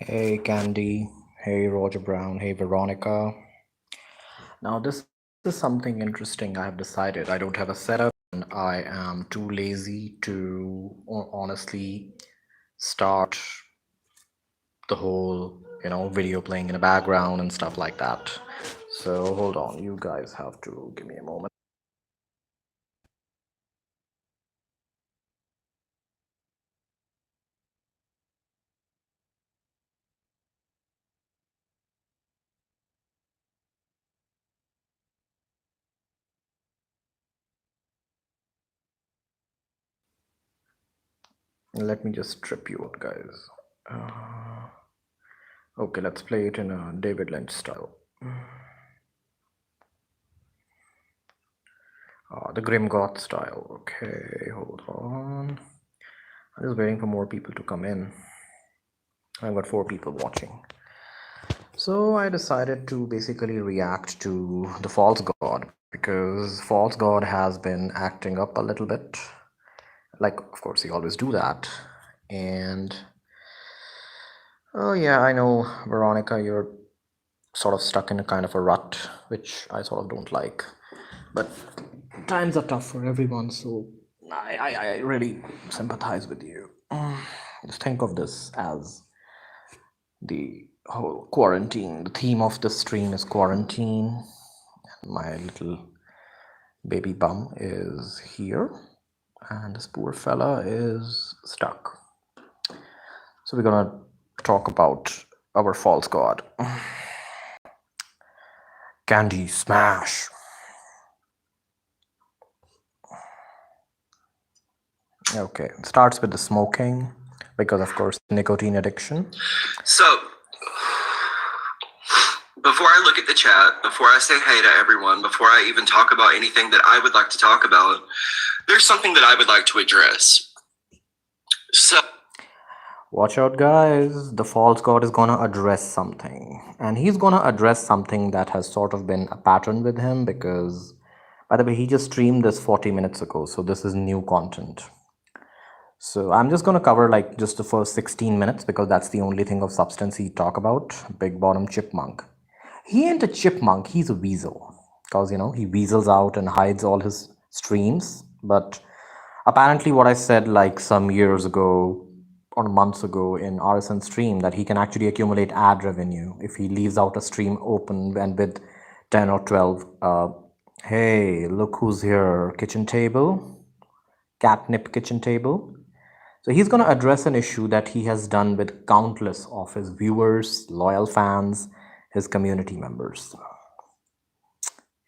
Hey Candy, hey Roger Brown, hey Veronica. Now, this is something interesting I have decided. I don't have a setup and I am too lazy to honestly start the whole, video playing in the background and stuff like that. So hold on, you guys have to give me a moment. Let me just strip you out, guys. Okay, let's play it in a David Lynch style. The Grim Goth style. Okay, hold on. I'm just waiting for more people to come in. I've got 4 people watching. So I decided to basically react to the False God because False God has been acting up a little bit. Like, of course, he always do that. And oh yeah, I know, Veronica, you're sort of stuck in a kind of a rut, which I sort of don't like. But times are tough for everyone, so I really sympathize with you. Just think of this as the whole quarantine. The theme of the stream is quarantine. My little baby bum is here, and this poor fella is stuck. So we're gonna talk about our false god. Candy smash. Okay, it starts with the smoking because, of course, nicotine addiction. So, before I look at the chat, before I say hey to everyone, before I even talk about anything that I would like to talk about, there's something that I would like to address. So, watch out, guys. The false god is gonna address something, and he's gonna address something that has sort of been a pattern with him because, by the way, he just streamed this 40 minutes ago, so this is new content. So I'm just going to cover like just the first 16 minutes because that's the only thing of substance he talk about. Big bottom chipmunk. He ain't a chipmunk, he's a weasel. Because, he weasels out and hides all his streams. But apparently what I said like some years ago or months ago in RSN stream that he can actually accumulate ad revenue if he leaves out a stream open and with 10 or 12. Hey, look who's here. Kitchen table. Catnip kitchen table. So he's going to address an issue that he has done with countless of his viewers, loyal fans, his community members.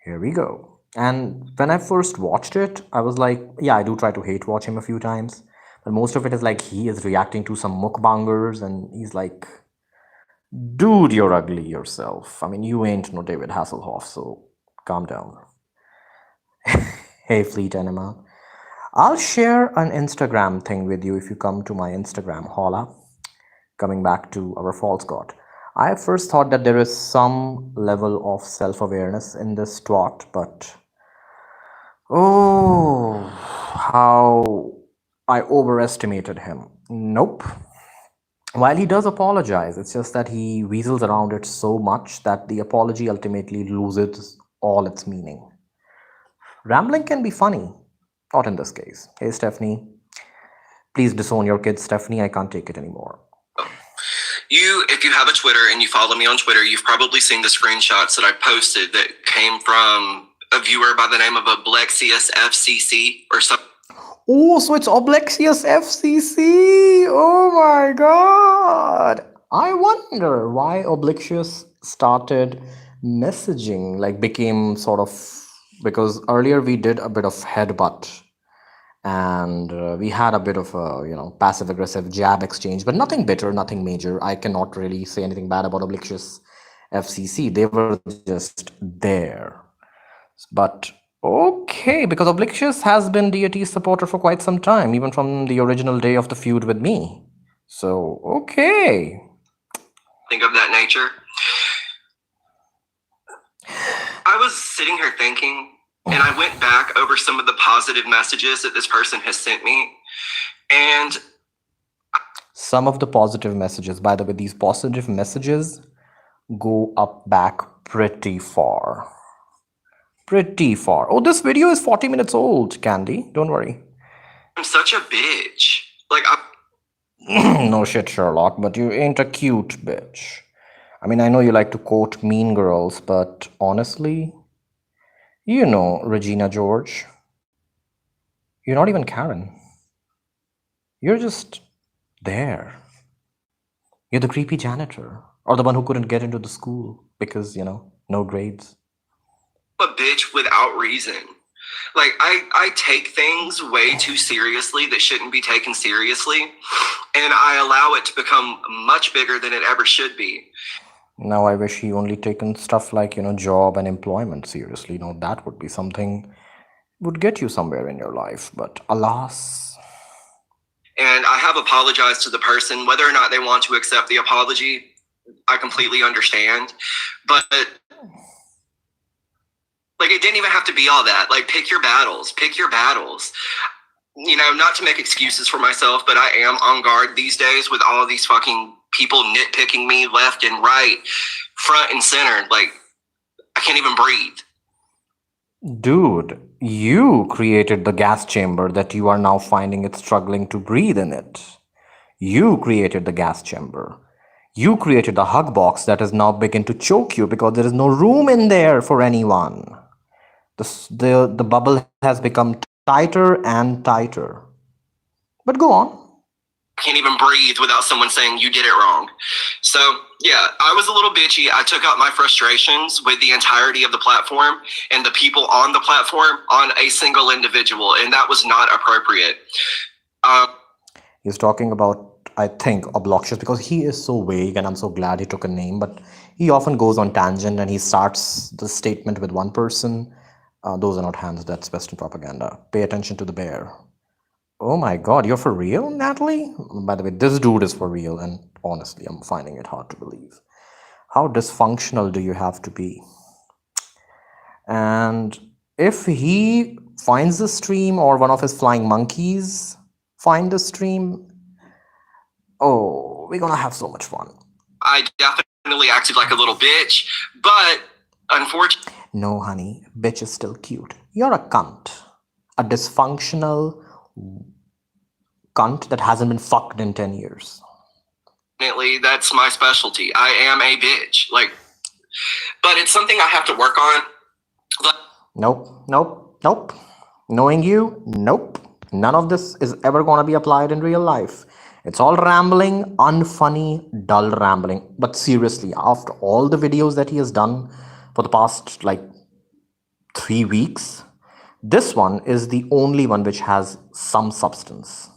Here we go. And when I first watched it, I was like, yeah, I do try to hate watch him a few times. But most of it is like he is reacting to some mukbangers and he's like, dude, you're ugly yourself. I mean, you ain't no David Hasselhoff, so calm down. Hey, Fleet Enema. I'll share an Instagram thing with you if you come to my Instagram, holla. Coming back to our false god. I first thought that there is some level of self-awareness in this twat, but oh, how I overestimated him. Nope. While he does apologize, it's just that he weasels around it so much that the apology ultimately loses all its meaning. Rambling can be funny, not in this case. Hey, Stephanie. Please disown your kids, Stephanie. I can't take it anymore. if you have a Twitter and you follow me on Twitter, you've probably seen the screenshots that I posted that came from a viewer by the name of Oblexius FCC or something. Oh, so it's Oblexius FCC. Oh my god. I wonder why Oblexius started messaging, like became sort of, because earlier we did a bit of headbutt and we had a bit of a, passive aggressive jab exchange, but nothing bitter, nothing major. I cannot really say anything bad about Oblexius FCC. They were just there. But okay, because Oblixious has been deity's supporter for quite some time, even from the original day of the feud with me. So, okay. Think of that nature. I was sitting here thinking, and I went back over some of the positive messages that this person has sent me, and Some of the positive messages, by the way, these positive messages go up back pretty far. Pretty far. Oh, this video is 40 minutes old, Candy. Don't worry. I'm such a bitch. Like, I No shit, Sherlock, but you ain't a cute bitch. I mean, I know you like to quote Mean Girls, but honestly, you know Regina George. You're not even Karen. You're just there. You're the creepy janitor, or the one who couldn't get into the school because, no grades. I'm a bitch without reason. Like, I take things way too seriously that shouldn't be taken seriously, and I allow it to become much bigger than it ever should be. Now I wish he only taken stuff like, job and employment seriously. That would be something would get you somewhere in your life. But alas. And I have apologized to the person. Whether or not they want to accept the apology, I completely understand. But like, it didn't even have to be all that. Like, pick your battles. Pick your battles. Not to make excuses for myself, but I am on guard these days with all of these fucking people nitpicking me left and right, front and center. Like, I can't even breathe. Dude, you created the gas chamber that you are now finding it struggling to breathe in it. You created the gas chamber. You created the hug box that is now begin to choke you because there is no room in there for anyone. The bubble has become tighter and tighter. But go on. I can't even breathe without someone saying you did it wrong. So, yeah, I was a little bitchy. I took out my frustrations with the entirety of the platform and the people on the platform on a single individual, and that was not appropriate. He's talking about, I think, obnoxious because he is so vague, and I'm so glad he took a name, but he often goes on tangent and he starts the statement with one person. Those are not hands, that's Western propaganda. Pay attention to the bear. Oh my god, you're for real, Natalie? By the way, this dude is for real, and honestly, I'm finding it hard to believe. How dysfunctional do you have to be? And if he finds the stream, or one of his flying monkeys find the stream, oh, we're gonna have so much fun. I definitely acted like a little bitch, but unfortunately... No, honey, bitch is still cute. You're a cunt. A dysfunctional cunt that hasn't been fucked in 10 years. That's my specialty. I am a bitch. But it's something I have to work on. Nope. Knowing you, nope. None of this is ever gonna be applied in real life. It's all rambling, unfunny, dull rambling. But seriously, after all the videos that he has done for the past 3 weeks, this one is the only one which has some substance,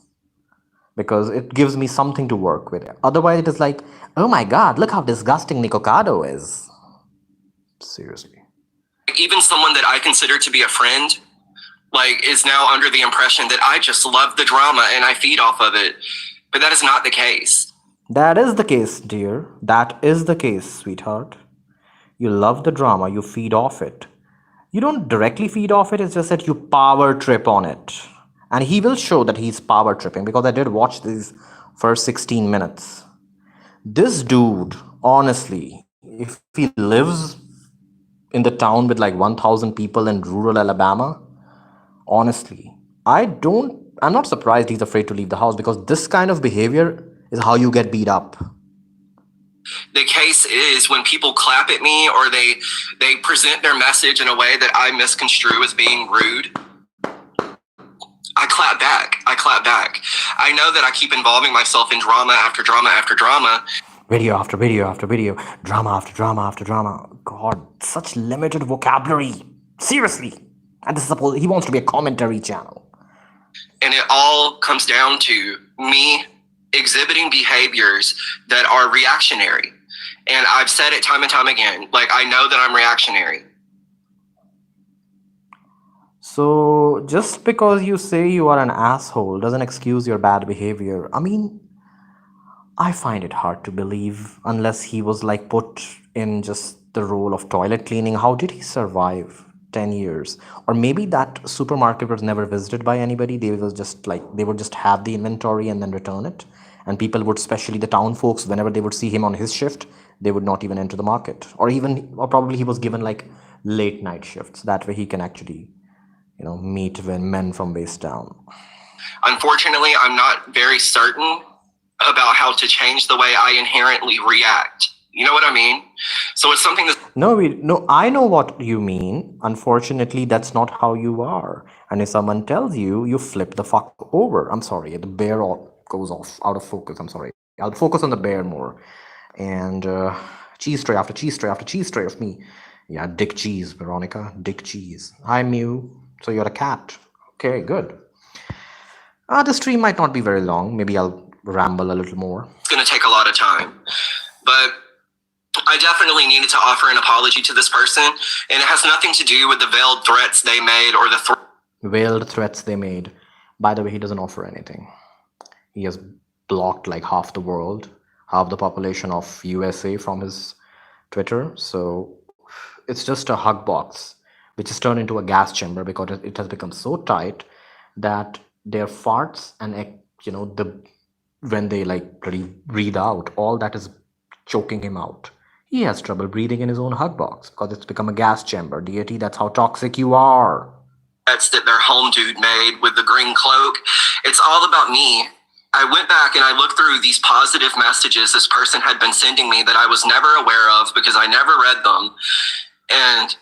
because it gives me something to work with. Otherwise, it is like, oh my god, look how disgusting Nicocado is. Seriously. Even someone that I consider to be a friend, is now under the impression that I just love the drama and I feed off of it. But that is not the case. That is the case, dear. That is the case, sweetheart. You love the drama, you feed off it. You don't directly feed off it, it's just that you power trip on it. And he will show that he's power tripping, because I did watch these first 16 minutes. This dude, honestly, if he lives in the town with 1,000 people in rural Alabama, honestly, I'm not surprised he's afraid to leave the house, because this kind of behavior is how you get beat up. The case is when people clap at me or they present their message in a way that I misconstrue as being rude, I clap back. I know that I keep involving myself in drama after drama after drama. Video after video after video. Drama after drama after drama. God, such limited vocabulary. Seriously. And this is he wants to be a commentary channel. And it all comes down to me exhibiting behaviors that are reactionary. And I've said it time and time again. I know that I'm reactionary. So just because you say you are an asshole doesn't excuse your bad behavior. I mean, I find it hard to believe, unless he was put in just the role of toilet cleaning. How did he survive 10 years? Or maybe that supermarket was never visited by anybody. They will just they would just have the inventory and then return it. And people would, especially the town folks, whenever they would see him on his shift, they would not even enter the market. Or probably he was given like late night shifts. That way he can actually, meet with men from waist down. Unfortunately, I'm not very certain about how to change the way I inherently react. You know what I mean? So it's something that's No, I know what you mean. Unfortunately, that's not how you are. And if someone tells you, you flip the fuck over. I'm sorry, the bear goes off out of focus. I'm sorry. I'll focus on the bear more. And cheese tray after cheese tray after cheese tray of me. Yeah, Dick Cheese, Veronica. Dick Cheese. Hi, Mew. So you're a cat. Okay, good. The stream might not be very long. Maybe I'll ramble a little more. going to take a lot of time. But I definitely needed to offer an apology to this person, and it has nothing to do with the veiled threats they made or the veiled threats they made. By the way, he doesn't offer anything. He has blocked like half the world, half the population of USA from his Twitter. So it's just a hug box, which is turned into a gas chamber because it has become so tight that their farts and when they like breathe out, all that is choking him out. He has trouble breathing in his own hug box because it's become a gas chamber. Deity, that's how toxic you are. That's that their home dude made with the green cloak. It's all about me. I went back and I looked through these positive messages this person had been sending me that I was never aware of because I never read them. And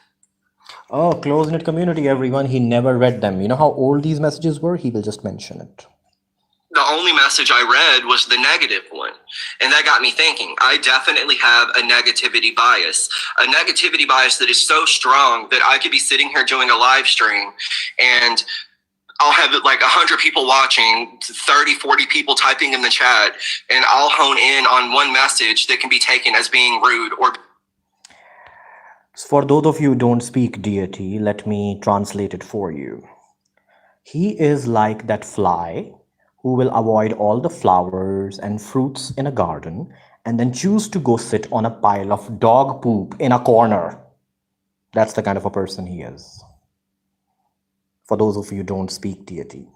oh, close-knit community, everyone. He never read them. You know how old these messages were? He will just mention it. The only message I read was the negative one. And that got me thinking. I definitely have a negativity bias that is so strong that I could be sitting here doing a live stream and I'll have like 100 people watching, 30, 40 people typing in the chat, and I'll hone in on one message that can be taken as being rude or... For those of you who don't speak deity, let me translate it for you. He is like that fly who will avoid all the flowers and fruits in a garden and then choose to go sit on a pile of dog poop in a corner. That's the kind of a person he is. For those of you who don't speak deity.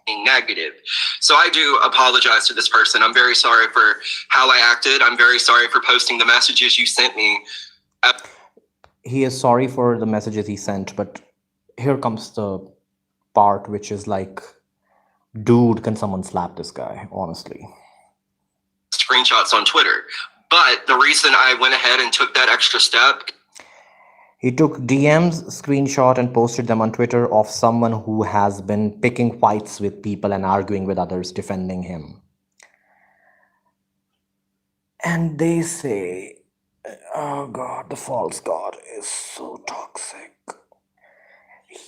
Negative. So I do apologize to this person. I'm very sorry for how I acted. I'm very sorry for posting the messages you sent me. He is sorry for the messages he sent, but here comes the part which is like, dude, can someone slap this guy, honestly? Screenshots on Twitter. But the reason I went ahead and took that extra step... He took DMs, screenshot, and posted them on Twitter of someone who has been picking fights with people and arguing with others, defending him. And they say, oh God, the false god is so toxic.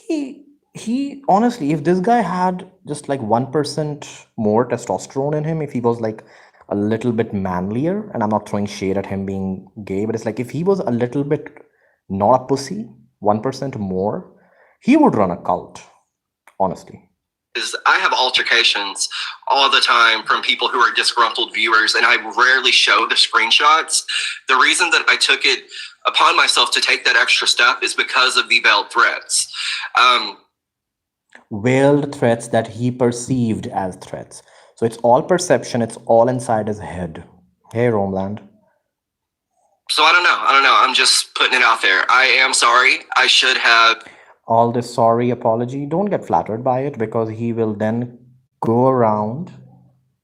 He honestly, if this guy had just like 1% more testosterone in him, if he was like a little bit manlier, and I'm not throwing shade at him being gay, but it's like if he was a little bit not a pussy, 1% more, he would run a cult, honestly. I have altercations all the time from people who are disgruntled viewers, and I rarely show the screenshots. The reason that I took it upon myself to take that extra step is because of the veiled threats. Veiled threats that he perceived as threats. So it's all perception, it's all inside his head. Hey, Romeland. So I don't know. I'm just putting it out there. I am sorry. I should have... All this sorry apology, don't get flattered by it, because he will then go around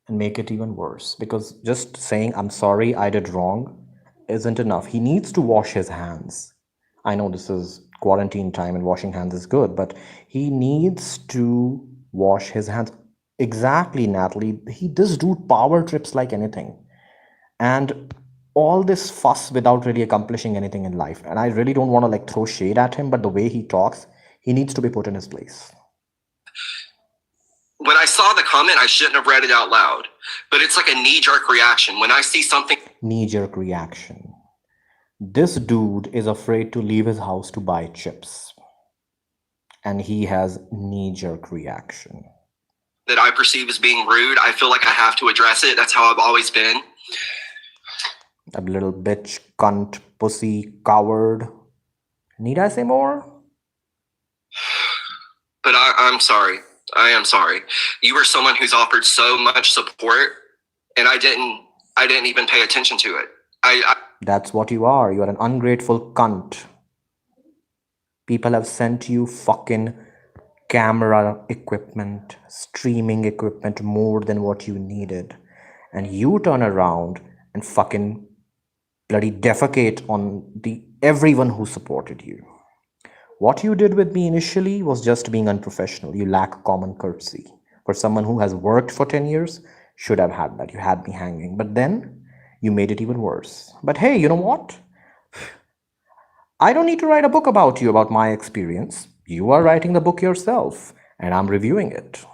and make it even worse. Because just saying, I'm sorry, I did wrong, isn't enough. He needs to wash his hands. I know this is quarantine time and washing hands is good, but he needs to wash his hands. Exactly, Natalie. This dude power trips like anything. And all this fuss without really accomplishing anything in life. And I really don't want to like throw shade at him, but the way he talks, he needs to be put in his place. When I saw the comment, I shouldn't have read it out loud, but it's like a knee-jerk reaction. When I see something... Knee-jerk reaction. This dude is afraid to leave his house to buy chips. And he has knee-jerk reaction. That I perceive as being rude, I feel like I have to address it. That's how I've always been. A little bitch, cunt, pussy, coward. Need I say more? But I'm sorry. I am sorry. You are someone who's offered so much support, and I didn't even pay attention to it. That's what you are. You are an ungrateful cunt. People have sent you fucking camera equipment, streaming equipment more than what you needed. And you turn around and fucking bloody defecate on everyone who supported you. What you did with me initially was just being unprofessional. You lack common courtesy. For someone who has worked for 10 years, should have had that. You had me hanging. But then you made it even worse. But hey, you know what? I don't need to write a book about you, about my experience. You are writing the book yourself, and I'm reviewing it.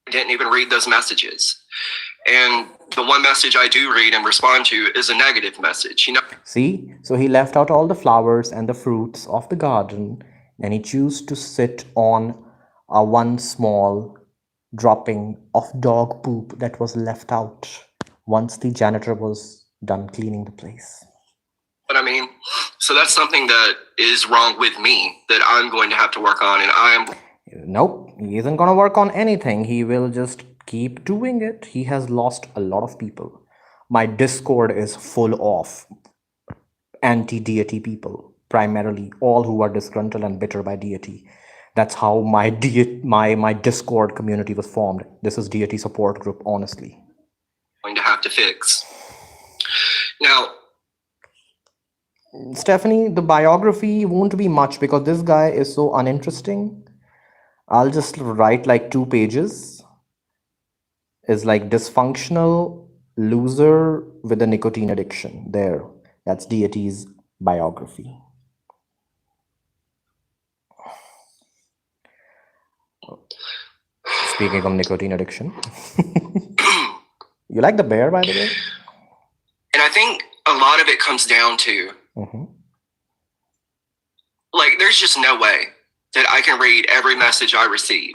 I didn't even read those messages. And the one message I do read and respond to is a negative message, See? So he left out all the flowers and the fruits of the garden, and he chose to sit on a one small dropping of dog poop that was left out once the janitor was done cleaning the place. What I mean? So that's something that is wrong with me that I'm going to have to work on, and I'm... Nope, he isn't gonna work on anything. He will just keep doing it. He has lost a lot of people. My Discord is full of anti-deity people, primarily all who are disgruntled and bitter by deity. That's how my Discord community was formed. This is deity support group, honestly. Going to have to fix. Now, Stephanie, the biography won't be much because this guy is so uninteresting. I'll just write like 2 pages. Is like dysfunctional loser with a nicotine addiction. There. That's deity's biography. Speaking of nicotine addiction. You like the bear, by the way? And I think a lot of it comes down to, like, there's just no way that I can read every message I receive.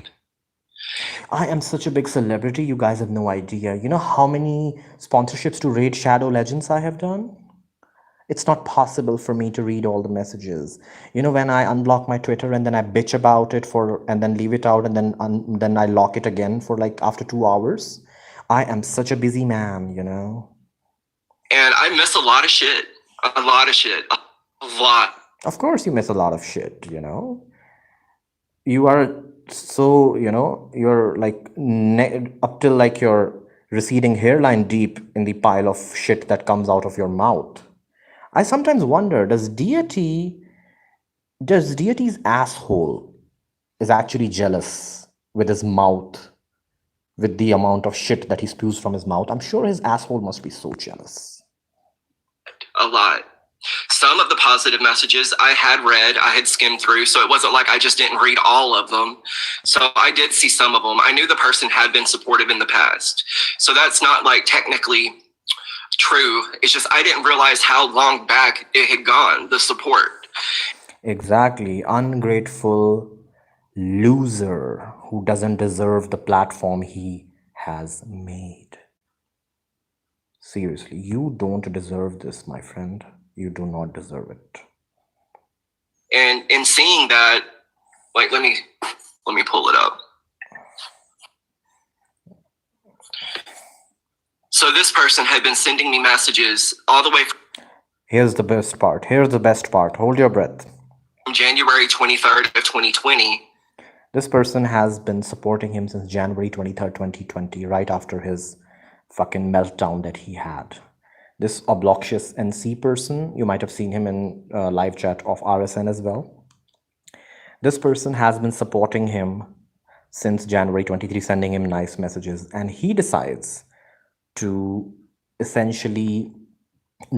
I am such a big celebrity, you guys have no idea. You know how many sponsorships to Raid Shadow Legends I have done? It's not possible for me to read all the messages. You know, when I unblock my Twitter and then I bitch about it and then leave it out and then I lock it again for like after 2 hours. I am such a busy man, you know. And I miss a lot of shit. A lot of shit. A lot. Of course you miss a lot of shit, you know. You are so, you know, you're like up till like your receding hairline deep in the pile of shit that comes out of your mouth. I sometimes wonder, does deity's asshole is actually jealous with his mouth, with the amount of shit that he spews from his mouth? I'm sure his asshole must be so jealous. A lot. Some of the positive messages I had read, I had skimmed through, so it wasn't like I just didn't read all of them. So I did see some of them. I knew the person had been supportive in the past. So that's not like technically true. It's just I didn't realize how long back it had gone, the support. Exactly. Ungrateful loser who doesn't deserve the platform he has made. Seriously, you don't deserve this, my friend. You do not deserve it. And in seeing that, like, let me pull it up. So this person had been sending me messages all the way Here's the best part. Here's the best part. Hold your breath. From January 23rd of 2020. This person has been supporting him since January 23rd, 2020, right after his fucking meltdown that he had. This obnoxious NC person, you might have seen him in live chat of RSN as well. This person has been supporting him since January 23, sending him nice messages, and he decides to essentially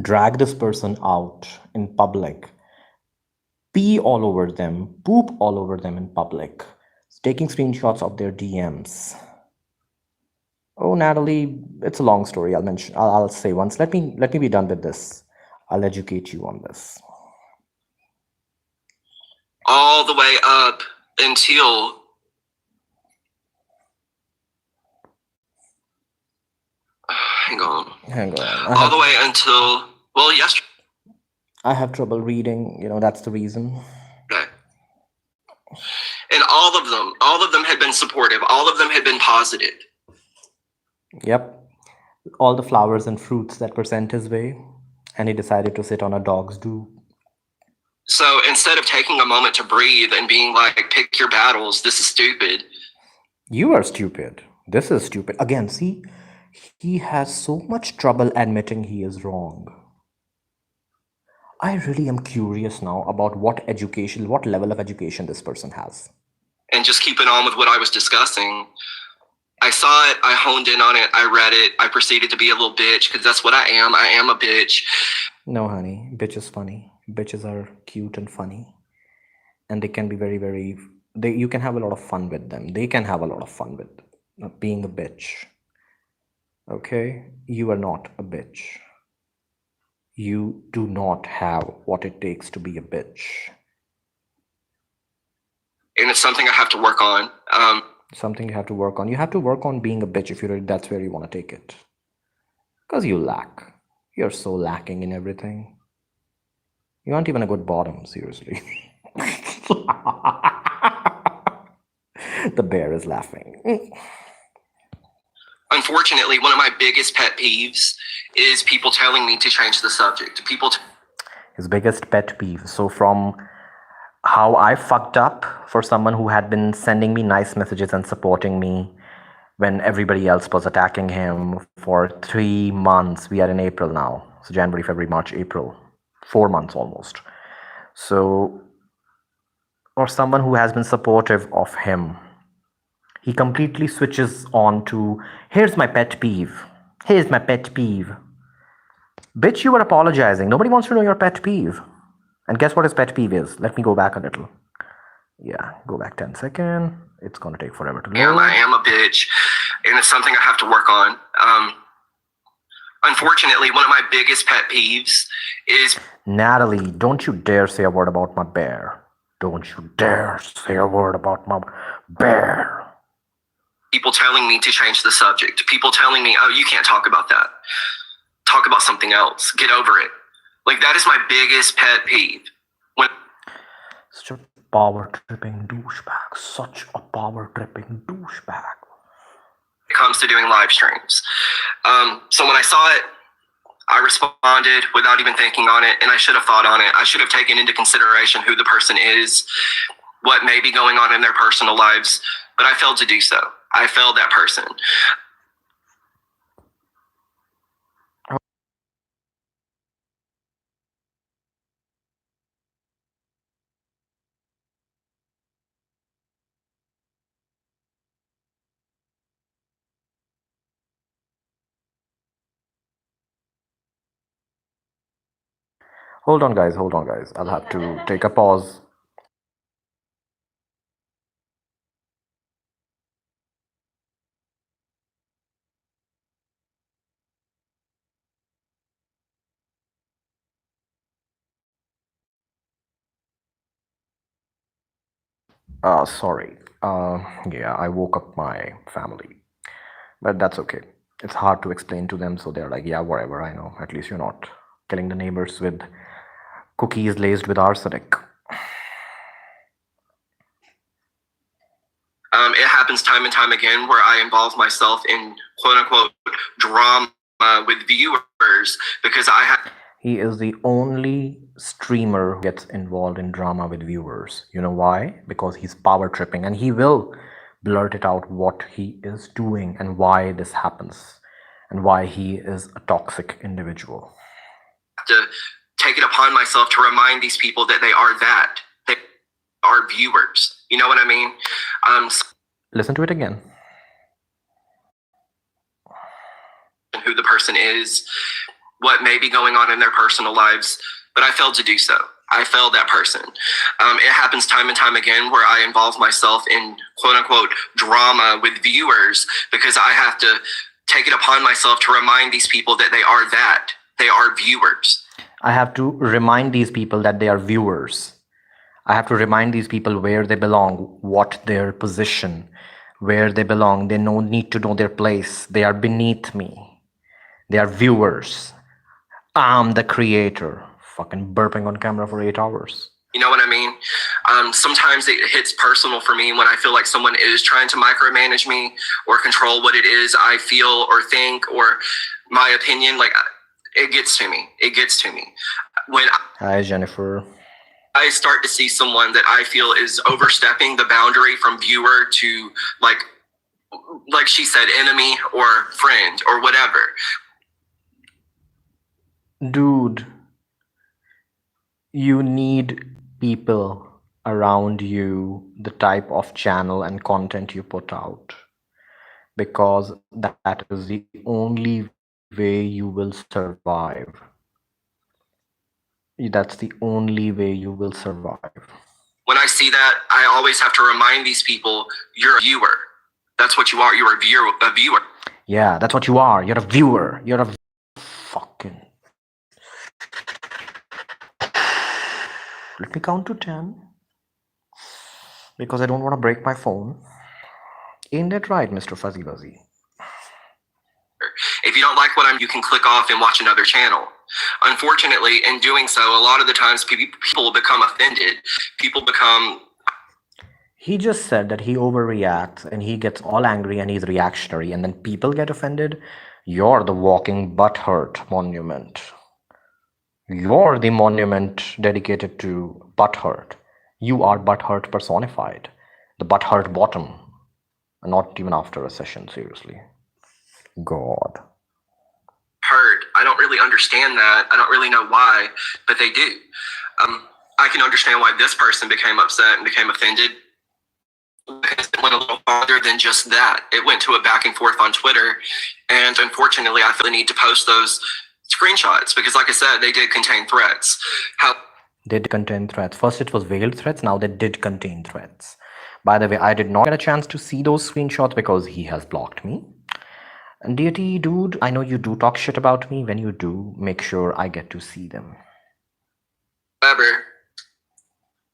drag this person out in public, pee all over them, poop all over them in public, taking screenshots of their DMs. Oh, Natalie, it's a long story. I'll say once. Let me be done with this. I'll educate you on this. All the way up until hang on. All the way until, well, yesterday. I have trouble reading, you know, that's the reason. Okay. And all of them had been supportive. All of them had been positive. Yep. all the flowers and fruits that were sent his way, and he decided to sit on a dog's do. So instead of taking a moment to breathe and being like, pick your battles, this is stupid. You are stupid. This is stupid. Again, see, he has so much trouble admitting he is wrong. I really am curious now about what level of education this person has. And just keeping on with what I was discussing, I saw it, I honed in on it, I read it, I proceeded to be a little bitch because that's what I am. I am a bitch. No, honey, bitch is funny. Bitches are cute and funny, and they can be very, very. You can have a lot of fun with them. They can have a lot of fun with being a bitch. Okay, you are not a bitch. You do not have what it takes to be a bitch. And it's something I have to work on. Something you have to work on. You have to work on being a bitch if that's where you want to take it. Because you lack. You're so lacking in everything. You aren't even a good bottom, seriously. The bear is laughing. Unfortunately, one of my biggest pet peeves is people telling me to change the subject. His biggest pet peeve. So from how I fucked up for someone who had been sending me nice messages and supporting me when everybody else was attacking him for 3 months. We are in April now. So January, February, March, April. 4 months almost. So, or someone who has been supportive of him, he completely switches on to, here's my pet peeve. Here's my pet peeve. Bitch, you were apologizing. Nobody wants to know your pet peeve. And guess what his pet peeve is? Let me go back a little. Yeah, go back 10 seconds. It's going to take forever to load. I am a bitch, and it's something I have to work on. Unfortunately, one of my biggest pet peeves is... Natalie, don't you dare say a word about my bear. Don't you dare say a word about my bear. People telling me to change the subject. People telling me, oh, you can't talk about that. Talk about something else. Get over it. Like, that is my biggest pet peeve. Such a power-tripping douchebag. Such a power-tripping douchebag. It comes to doing live streams. So when I saw it, I responded without even thinking on it, and I should have thought on it. I should have taken into consideration who the person is, what may be going on in their personal lives, but I failed to do so. I failed that person. Hold on, guys. I'll have to take a pause. Sorry. Yeah, I woke up my family. But that's okay. It's hard to explain to them, so they're like, yeah, whatever, I know. At least you're not killing the neighbors with cookies laced with arsenic. It happens time and time again where I involve myself in quote-unquote drama with viewers because I have... He is the only streamer who gets involved in drama with viewers. You know why? Because he's power tripping, and he will blurt it out what he is doing and why this happens and why he is a toxic individual. To take it upon myself to remind these people that they are that. They are viewers. You know what I mean? Listen to it again. Who the person is, what may be going on in their personal lives, but I failed to do so. I failed that person. It happens time and time again where I involve myself in quote unquote drama with viewers because I have to take it upon myself to remind these people that they are that. They are viewers. I have to remind these people that they are viewers. I have to remind these people where they belong, what their position, where they belong. They need to know their place. They are beneath me. They are viewers. I'm the creator. Fucking burping on camera for 8 hours. You know what I mean? Sometimes it hits personal for me when I feel like someone is trying to micromanage me or control what it is I feel or think or my opinion. Like, it gets to me. It gets to me. When Hi, Jennifer. I start to see someone that I feel is overstepping the boundary from viewer to like she said, enemy or friend or whatever. Dude, you need people around you, the type of channel and content you put out, because that is the only way you will survive. That's the only way you will survive. When I see that, I always have to remind these people, you're a viewer. That's what you are. You're a viewer. Yeah, that's what you are. You're a viewer. You're a fucking. Let me count to 10. Because I don't want to break my phone. Ain't that right, Mr. Fuzzy Wuzzy? If you don't like what you can click off and watch another channel. Unfortunately, in doing so, a lot of the times people become offended. People become. He just said that he overreacts and he gets all angry and he's reactionary, and then people get offended. You're the walking butthurt monument. You're the monument dedicated to butthurt. You are butthurt personified. The butthurt bottom. Not even after a session, seriously. God. Hurt. I don't really understand that. I don't really know why, but they do. I can understand why this person became upset and became offended. Because it went a little farther than just that. It went to a back and forth on Twitter. And unfortunately, I feel the need to post those screenshots because, like I said, they did contain threats. They did contain threats. First it was veiled threats, now they did contain threats. By the way, I did not get a chance to see those screenshots because he has blocked me. And Deity, dude, I know you do talk shit about me. When you do, make sure I get to see them. However,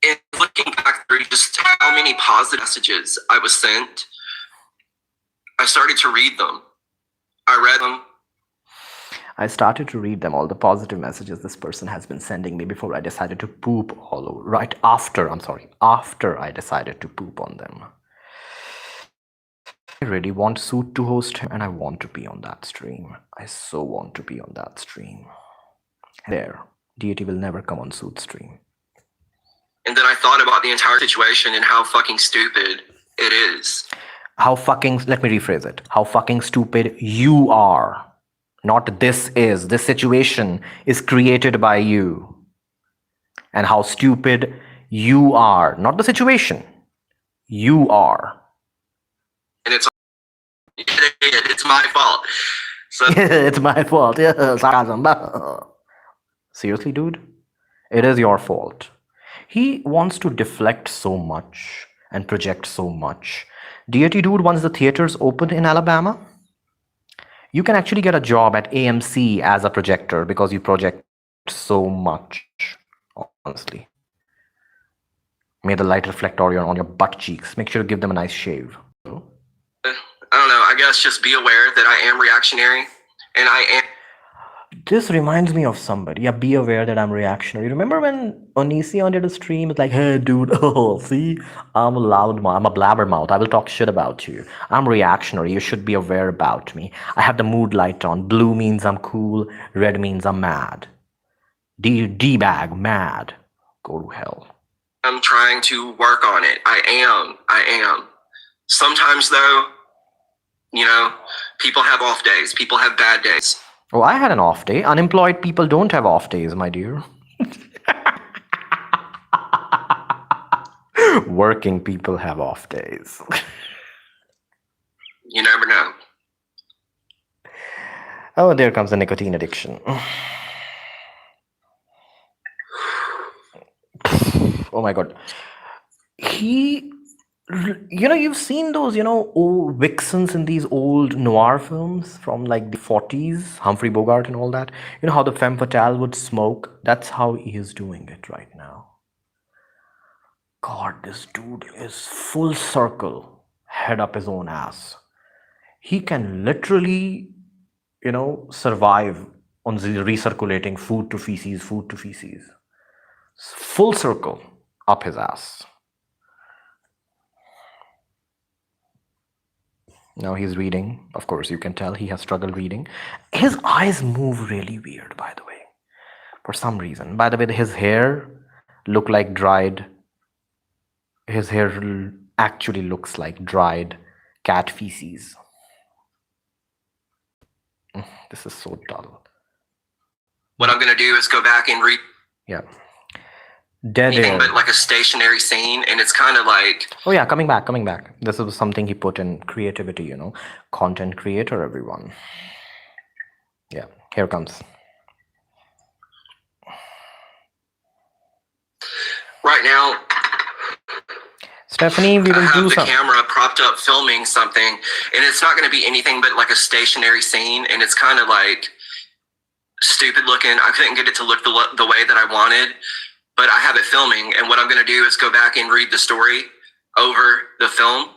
in looking back through just how many positive messages I was sent, I started to read them. I read them. I started to read them, all the positive messages this person has been sending me before I decided to poop all over. Right after, after I decided to poop on them. I really want Suit to host him and I want to be on that stream. I so want to be on that stream. There, Deity will never come on Suit's stream. And then I thought about the entire situation and how fucking stupid it is. How fucking, let me rephrase it. How fucking stupid you are. Not this is. This situation is created by you. And how stupid you are. Not the situation. You are. And it's my fault. So It's my fault. Yeah, sarcasm. Seriously, dude? It is your fault. He wants to deflect so much and project so much. Deity, dude, once the theaters open in Alabama, you can actually get a job at AMC as a projector because you project so much, honestly. May the light reflect on your butt cheeks. Make sure to give them a nice shave. I don't know. I guess just be aware that I am reactionary and I am. This reminds me of somebody. Yeah, be aware that I'm reactionary. Remember when Onision did a stream? It's like, hey, dude, oh, see? I'm a loudmouth. I'm a blabbermouth. I will talk shit about you. I'm reactionary. You should be aware about me. I have the mood light on. Blue means I'm cool. Red means I'm mad. D-bag, mad. Go to hell. I'm trying to work on it. I am. Sometimes, though, you know, people have off days. People have bad days. Oh, I had an off day. Unemployed people don't have off days, my dear. Working people have off days. You never know. Oh, there comes the nicotine addiction. Oh my god. You've seen those, old vixens in these old noir films from like the 40s, Humphrey Bogart and all that. You know how the femme fatale would smoke? That's how he is doing it right now. God, this dude is full circle, head up his own ass. He can literally, survive on the recirculating food to feces. Full circle. up his ass. Now he's reading. Of course, you can tell he has struggled reading. His eyes move really weird, by the way, for some reason. By the way, his hair look like dried. His hair actually looks like dried cat feces. This is so dull. What I'm going to do is go back and read Yeah. Dead anything air. but like a stationary scene, and it's kind of like, Oh yeah, coming back. This was something he put in creativity, you know. Content creator, everyone. Yeah, here comes. right now, Stephanie, we I will have do the some. camera propped up filming something, and it's not going to be anything but like a stationary scene, and it's kind of like stupid looking. I couldn't get it to look the way that I wanted, but I have it filming, and what I'm going to do is go back and read the story over the film.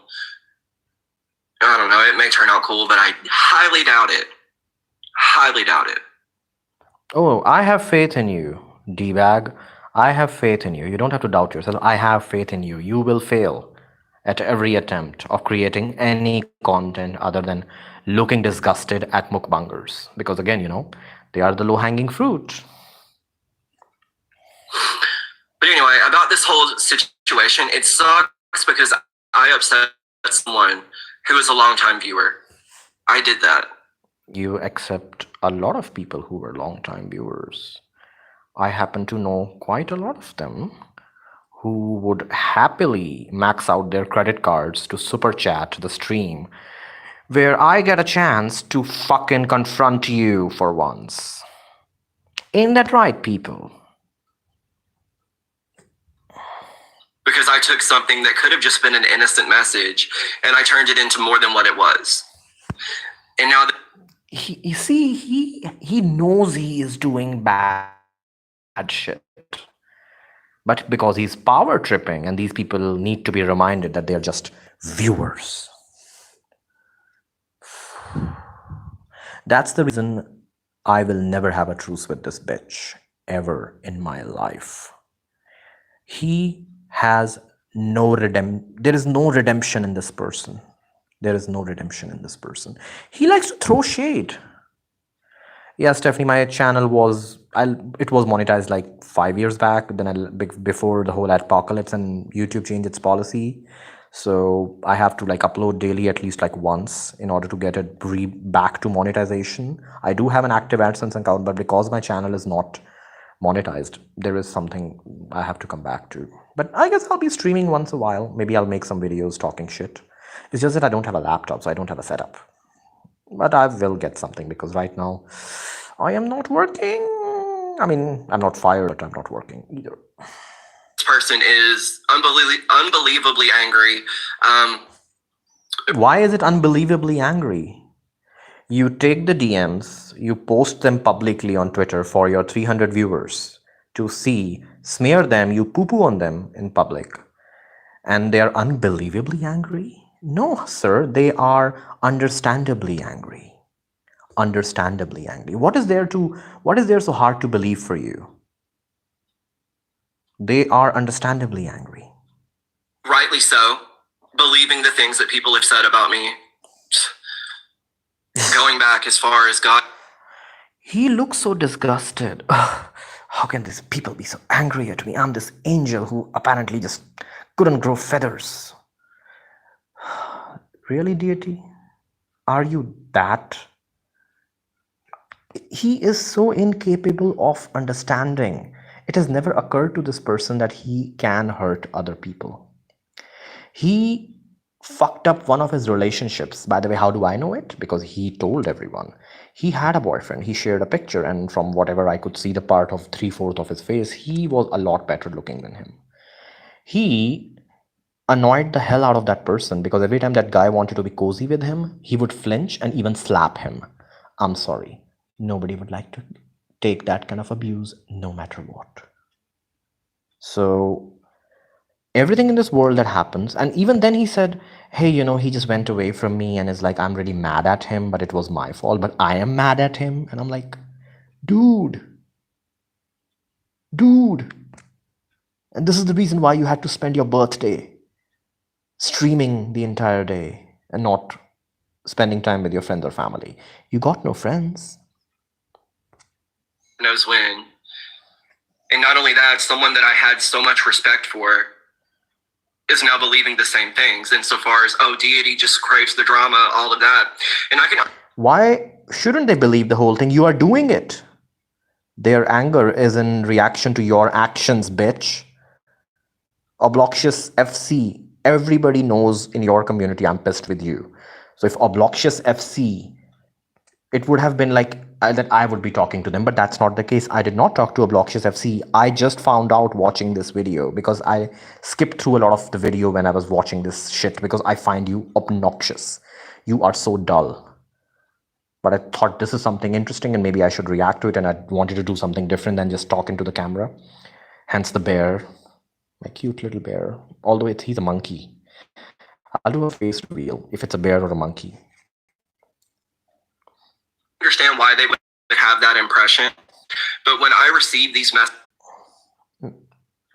I don't know, it may turn out cool, but I highly doubt it. Highly doubt it. Oh, I have faith in you, D-bag. I have faith in you. You don't have to doubt yourself. I have faith in you. You will fail at every attempt of creating any content other than looking disgusted at mukbangers. Because again, you know, they are the low-hanging fruit. But anyway, about this whole situation, it sucks because I upset someone who was a longtime viewer. I did that. You accept a lot of people who were long-time viewers. I happen to know quite a lot of them who would happily max out their credit cards to super chat the stream where I get a chance to fucking confront you for once. Ain't that right, people? Because I took something that could have just been an innocent message and I turned it into more than what it was. And now You see, he knows he is doing bad shit. But because he's power tripping, and these people need to be reminded that they're just viewers. That's the reason I will never have a truce with this bitch ever in my life. He has there is no redemption in this person. There is no redemption in this person. He likes to throw shade. Yeah, Stephanie, my channel was it was monetized like 5 years back. Then before the whole apocalypse and YouTube changed its policy, so I have to like upload daily at least like once in order to get it back to monetization. I do have an active AdSense account, but because my channel is not monetized, there is something I have to come back to. But I guess I'll be streaming once a while. Maybe I'll make some videos talking shit. It's just that I don't have a laptop, so I don't have a setup. But I will get something because right now I am not working. I mean, I'm not fired, but I'm not working either. this person is unbelievably angry. Why is it unbelievably angry? You take the DMs, you post them publicly on Twitter for your 300 viewers to see, smear them, you poo-poo on them in public, and they're unbelievably angry? No, sir, they are understandably angry. Understandably angry. What is there so hard to believe for you? They are understandably angry. Rightly so, believing the things that people have said about me. Going back as far as God. He looks so disgusted. How can these people be so angry at me? I'm this angel who apparently just couldn't grow feathers. Really, deity? Are you that? He is so incapable of understanding. It has never occurred to this person that he can hurt other people. He fucked up one of his relationships. By the way, how do I know it? Because he told everyone. He had a boyfriend. He shared a picture, and from whatever I could see, the part of 3/4 of his face, he was a lot better looking than him. He annoyed the hell out of that person because every time that guy wanted to be cozy with him, he would flinch and even slap him. I'm sorry. Nobody would like to take that kind of abuse no matter what. So everything in this world that happens, and even then he said, hey, he just went away from me and is like, I'm really mad at him, but it was my fault, but I am mad at him. And I'm like, dude, And this is the reason why you had to spend your birthday streaming the entire day and not spending time with your friends or family. You got no friends. Knows when. And not only that, someone that I had so much respect for is now believing the same things insofar as, oh, deity just craves the drama, all of that. And I can... Why shouldn't they believe the whole thing? You are doing it. Their anger is in reaction to your actions, bitch. Obnoxious FC. Everybody knows in your community I'm pissed with you. So if Obnoxious FC, it would have been like that I would be talking to them, but that's not the case. I did not talk to Obnoxious FC. I just found out watching this video because I skipped through a lot of the video when I was watching this shit because I find you obnoxious. You are so dull. But I thought this is something interesting and maybe I should react to it, and I wanted to do something different than just talk into the camera. Hence the bear. My cute little bear. Although he's a monkey. I'll do a face reveal if it's a bear or a monkey. Understand why they would have that impression. But when I receive these messages...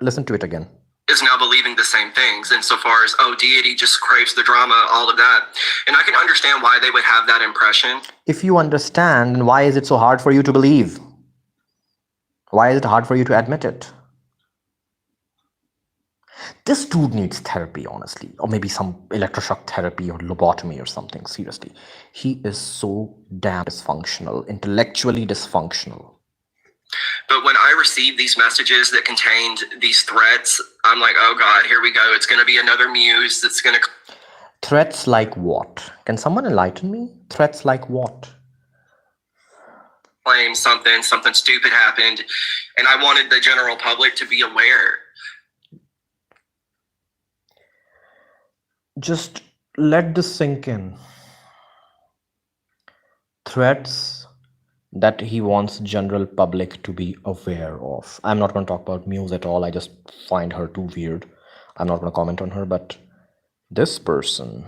Listen to it again. Is now believing the same things insofar as, oh, deity just craves the drama, all of that. And I can understand why they would have that impression. If you understand, then why is it so hard for you to believe? Why is it hard for you to admit it? This dude needs therapy, honestly. Or maybe some electroshock therapy or lobotomy or something, seriously. He is so damn dysfunctional, intellectually dysfunctional. But when I received these messages that contained these threats, I'm like, oh God, here we go. It's going to be another muse that's going to... Threats like what? Can someone enlighten me? Threats like what? Claim something stupid happened. And I wanted the general public to be aware. Just let this sink in. Threats that he wants general public to be aware of. I'm not going to talk about Muse at all. I just find her too weird. I'm not going to comment on her, but this person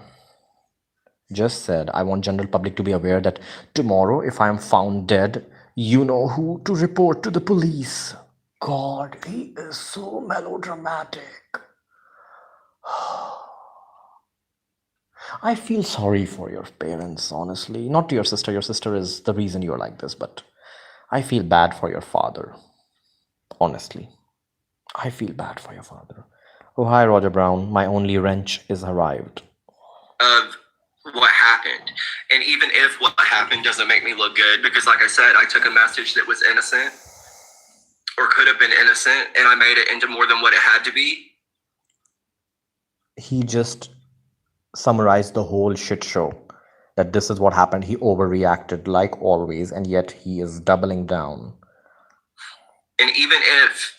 just said, I want general public to be aware that tomorrow, if I'm found dead, you know who to report to the police. God, he is so melodramatic. I feel sorry for your parents, honestly. Not to your sister. Your sister is the reason you're like this, but I feel bad for your father. Honestly. I feel bad for your father. Oh, hi, Roger Brown. My only wrench is arrived. Of what happened. And even if what happened doesn't make me look good, because like I said, I took a message that was innocent or could have been innocent, and I made it into more than what it had to be. He just summarized the whole shit show. That this is what happened. He overreacted like always, and yet he is doubling down. And even if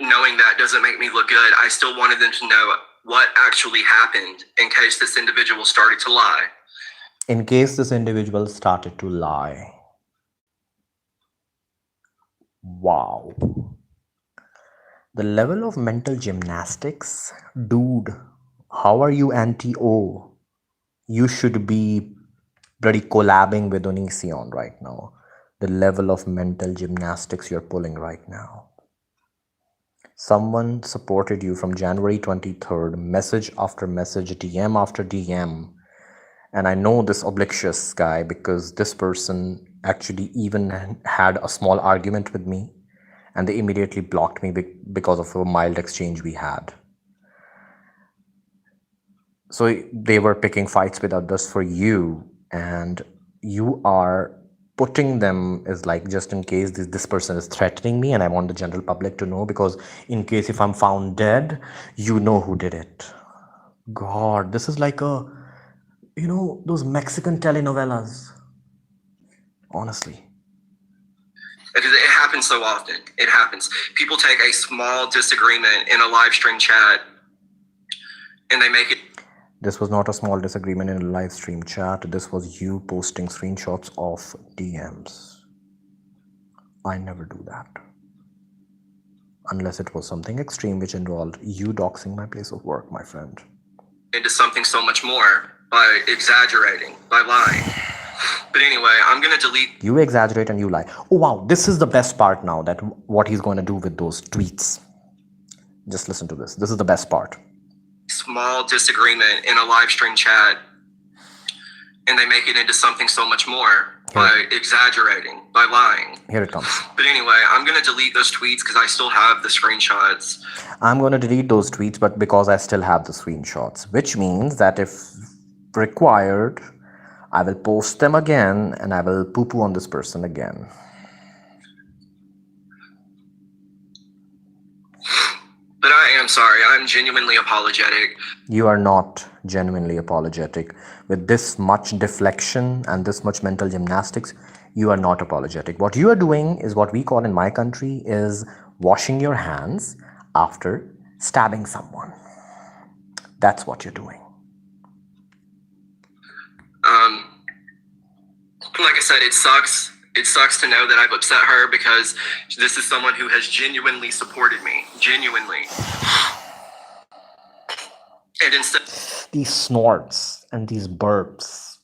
knowing that doesn't make me look good, I still wanted them to know what actually happened in case this individual started to lie. In case this individual started to lie. Wow. The level of mental gymnastics? Dude, how are you anti-O? You should be bloody collabing with Onision right now. The level of mental gymnastics you're pulling right now. Someone supported you from January 23rd, message after message, DM after DM. And I know this oblivious guy because this person actually even had a small argument with me, and they immediately blocked me because of a mild exchange we had. So they were picking fights with others for you, and you are putting them as like, just in case this person is threatening me, and I want the general public to know, because in case if I'm found dead, you know who did it. God, this is like a, you know, those Mexican telenovelas. Honestly. Because it happens so often. It happens. People take a small disagreement in a live stream chat and they make it. This was not a small disagreement in a live stream chat. This was you posting screenshots of DMs. I never do that. Unless it was something extreme which involved you doxing my place of work, my friend. Into something so much more by exaggerating, by lying. But anyway, I'm going to delete. You exaggerate and you lie. Oh wow, this is the best part now, that what he's going to do with those tweets. Just listen to this. This is the best part. Small disagreement in a live stream chat, and they make it into something so much more by exaggerating, by lying. Here it comes. But anyway, I'm going to delete those tweets because I still have the screenshots. I'm going to delete those tweets, but because I still have the screenshots, which means that if required, I will post them again and I will poo-poo on this person again. But I am sorry. I'm genuinely apologetic. You are not genuinely apologetic. With this much deflection and this much mental gymnastics, you are not apologetic. What you are doing is what we call in my country is washing your hands after stabbing someone. That's what you're doing. Like I said, it sucks. It sucks to know that I've upset her because this is someone who has genuinely supported me. Genuinely. And instead... These snorts and these burps.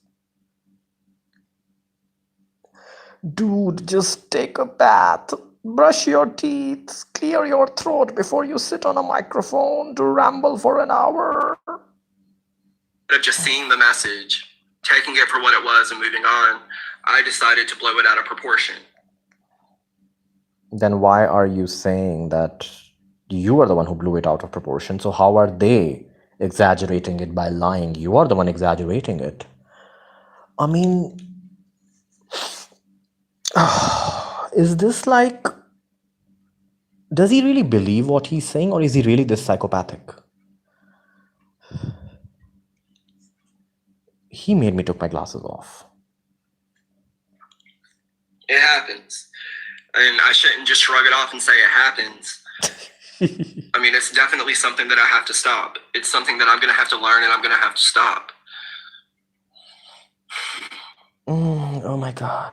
Dude, just take a bath. Brush your teeth. Clear your throat before you sit on a microphone to ramble for an hour. Of just seeing the message, taking it for what it was and moving on, I decided to blow it out of proportion. Then why are you saying that you are the one who blew it out of proportion? So how are they exaggerating it by lying? You are the one exaggerating it. I mean, is this like, does he really believe what he's saying, or is he really this psychopathic? He made me took my glasses off. It happens. And I shouldn't just shrug it off and say it happens. I mean, it's definitely something that I have to stop. It's something that I'm going to have to learn and I'm going to have to stop. Oh my God.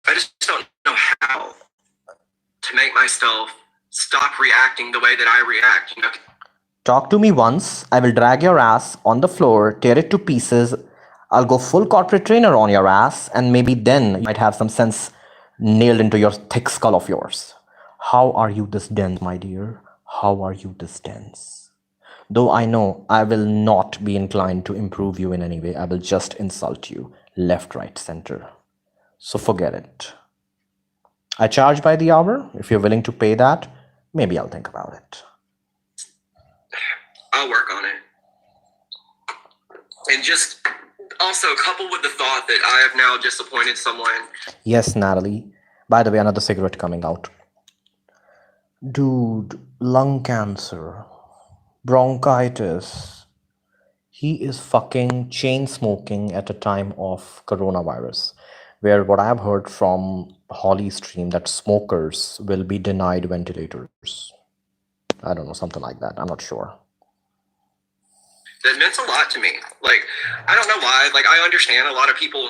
I just don't know how to make myself stop reacting the way that I react. You know? Talk to me once, I will drag your ass on the floor, tear it to pieces. I'll go full corporate trainer on your ass, and maybe then you might have some sense nailed into your thick skull of yours. How are you this dense, my dear? How are you this dense? Though I know I will not be inclined to improve you in any way. I will just insult you, left, right, center. So forget it. I charge by the hour. If you're willing to pay that, maybe I'll think about it. I'll work on it. And just also coupled with the thought that I have now disappointed someone. Yes, Natalie. By the way, another cigarette coming out. Dude, lung cancer, bronchitis. He is fucking chain smoking at a time of coronavirus, where what I've heard from Holly Stream that smokers will be denied ventilators. I don't know, something like that. I'm not sure. That meant a lot to me. Like, I don't know why. Like, I understand a lot of people.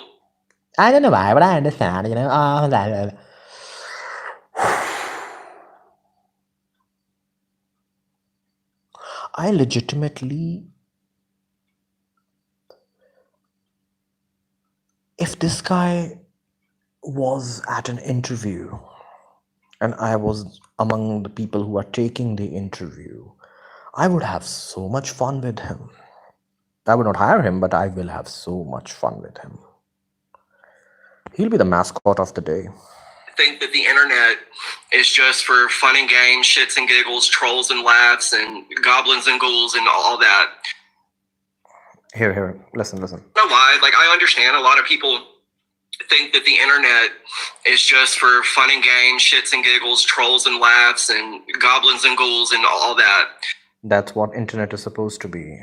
I don't know why, but I understand, I legitimately, if this guy was at an interview and I was among the people who are taking the interview, I would have so much fun with him. I would not hire him, but I will have so much fun with him. He'll be the mascot of the day. Think that the internet is just for fun and games, shits and giggles, trolls and laughs, and goblins and ghouls and all that. Here, listen. I don't know why. Like, I understand a lot of people think that the internet is just for fun and games, shits and giggles, trolls and laughs, and goblins and ghouls and all that. That's what internet is supposed to be.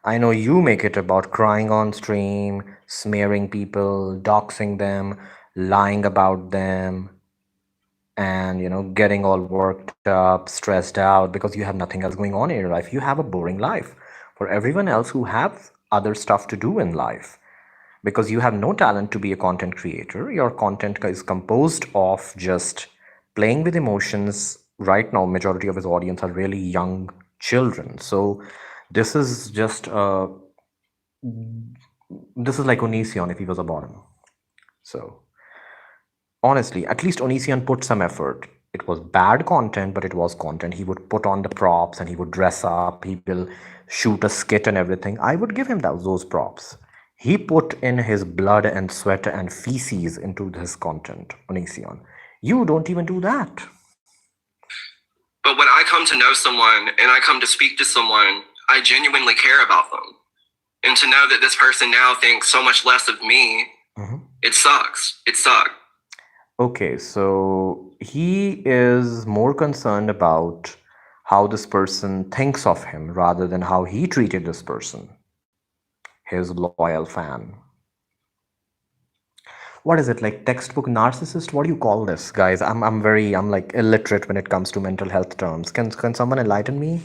I know you make it about crying on stream, smearing people, doxing them, lying about them, and getting all worked up, stressed out because you have nothing else going on in your life. You have a boring life. For everyone else who have other stuff to do in life, because you have no talent to be a content creator, your content is composed of just playing with emotions. Right now, majority of his audience are really young children. So this is just this is like Onision if he was a bottom. So honestly, at least Onision put some effort. It was bad content, but it was content. He would put on the props and he would dress up. He will shoot a skit and everything. I would give him those props. He put in his blood and sweat and feces into his content, Onision. You don't even do that. But when I come to know someone and I come to speak to someone, I genuinely care about them. And to know that this person now thinks so much less of me, it sucks. It sucks. Okay, so he is more concerned about how this person thinks of him rather than how he treated this person, his loyal fan. What is it, like textbook narcissist? What do you call this, guys? I'm like illiterate when it comes to mental health terms. Can someone enlighten me?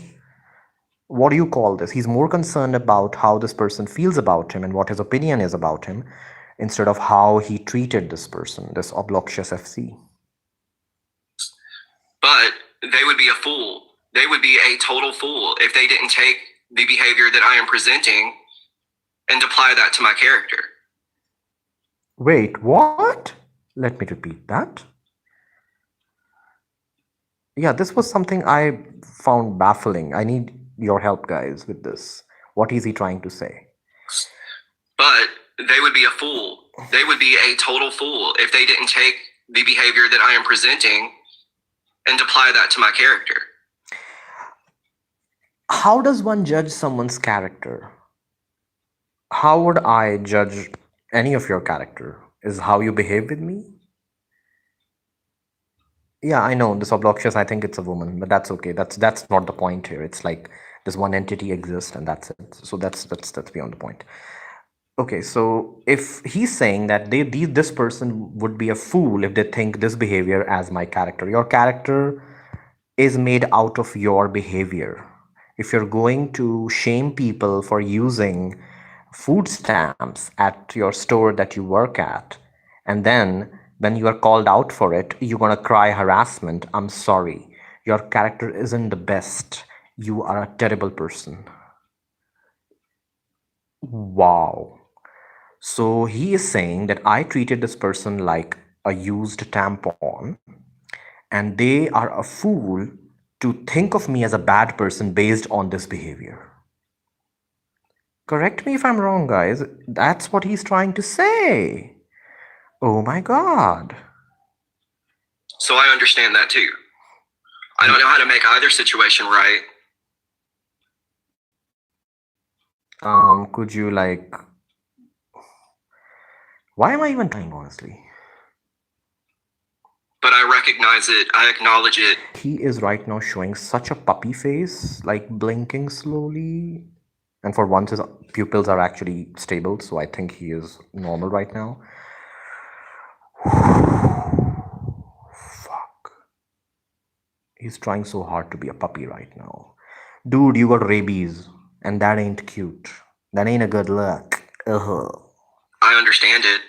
What do you call this? He's more concerned about how this person feels about him and what his opinion is about him instead of how he treated this person, this obnoxious FC. But they would be a fool. They would be a total fool if they didn't take the behavior that I am presenting and apply that to my character. Wait, what? Let me repeat that. Yeah, this was something I found baffling. I need your help, guys, with this. What is he trying to say? But they would be a fool. They would be a total fool if they didn't take the behavior that I am presenting and apply that to my character. How does one judge someone's character? How would I judge any of your character? Is how you behave with me? Yeah, I know this obnoxious. I think it's a woman, but that's okay. That's not the point here. It's like this one entity exists, and that's it. So that's beyond the point. Okay, so if he's saying that this person would be a fool if they think this behavior as my character. Your character is made out of your behavior. If you're going to shame people for using food stamps at your store that you work at, and then when you are called out for it, you're gonna cry harassment, I'm sorry. Your character isn't the best. You are a terrible person. Wow. So he is saying that I treated this person like a used tampon, and they are a fool to think of me as a bad person based on this behavior. Correct me if I'm wrong, guys. That's what he's trying to say. Oh my god. So I understand that too. I don't know how to make either situation right. Could you like... Why am I even trying, honestly? But I recognize it. I acknowledge it. He is right now showing such a puppy face, like blinking slowly. And for once, his pupils are actually stable, so I think he is normal right now. Fuck. He's trying so hard to be a puppy right now. Dude, you got rabies, and that ain't cute. That ain't a good look. Ugh. I understand it.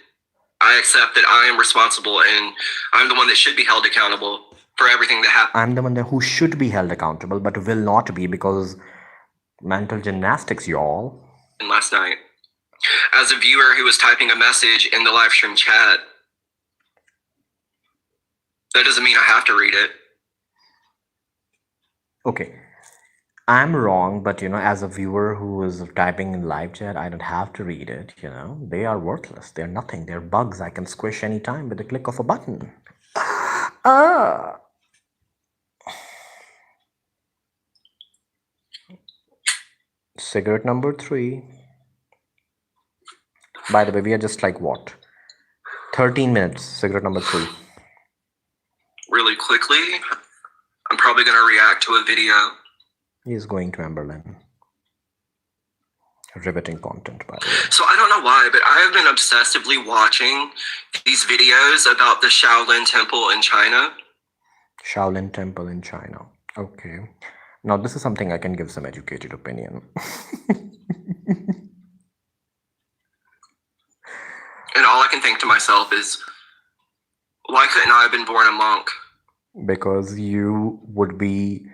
I accept that I am responsible and I'm the one that should be held accountable for everything that happened. I'm the one who should be held accountable, but will not be because mental gymnastics, y'all. Last night, as a viewer who was typing a message in the live stream chat, that doesn't mean I have to read it. Okay. I'm wrong, but as a viewer who is typing in live chat, I don't have to read it, They are worthless. They're nothing. They're bugs I can squish anytime with the click of a button. Cigarette number 3. By the way, we are just like what? 13 minutes, cigarette number 3. Really quickly, I'm probably going to react to a video. He's going to Emberlin. Riveting content, by the way. So I don't know why, but I have been obsessively watching these videos about the Shaolin Temple in China. Shaolin Temple in China. Okay. Now this is something I can give some educated opinion. And all I can think to myself is, why couldn't I have been born a monk? Because you would be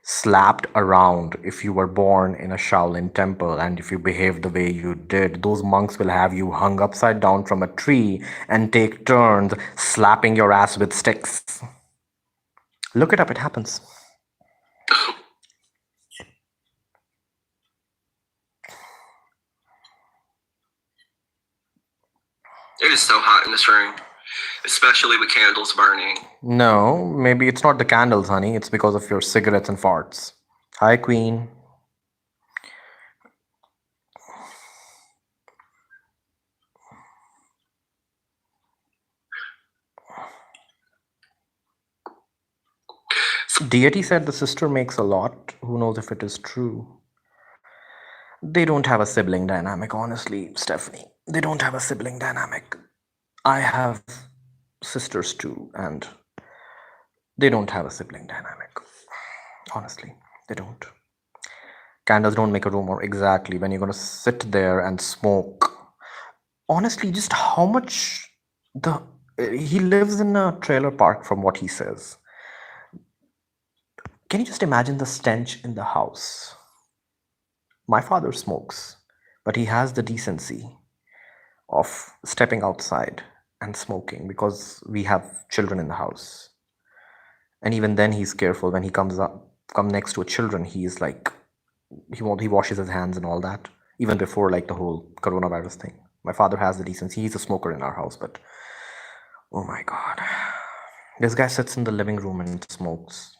slapped around if you were born in a Shaolin temple, and if you behaved the way you did, those monks will have you hung upside down from a tree and take turns slapping your ass with sticks. Look it up, it happens. It is so hot in this room, especially with candles burning. No, maybe it's not the candles, honey. It's because of your cigarettes and farts. Hi, Queen. Deity said the sister makes a lot. Who knows if it is true? They don't have a sibling dynamic, honestly, Stephanie. They don't have a sibling dynamic. I have sisters too, and they don't have a sibling dynamic. Honestly, they don't. Candles don't make a room, or exactly when you're gonna sit there and smoke. Honestly, just how much the he lives in a trailer park from what he says. Can you just imagine the stench in the house? My father smokes, but he has the decency of stepping outside and smoking because we have children in the house. And even then he's careful when he come next to a children. He's like he washes his hands and all that even before like the whole coronavirus thing. My father has the decency. He's a smoker in our house, but oh my god, this guy sits in the living room and smokes.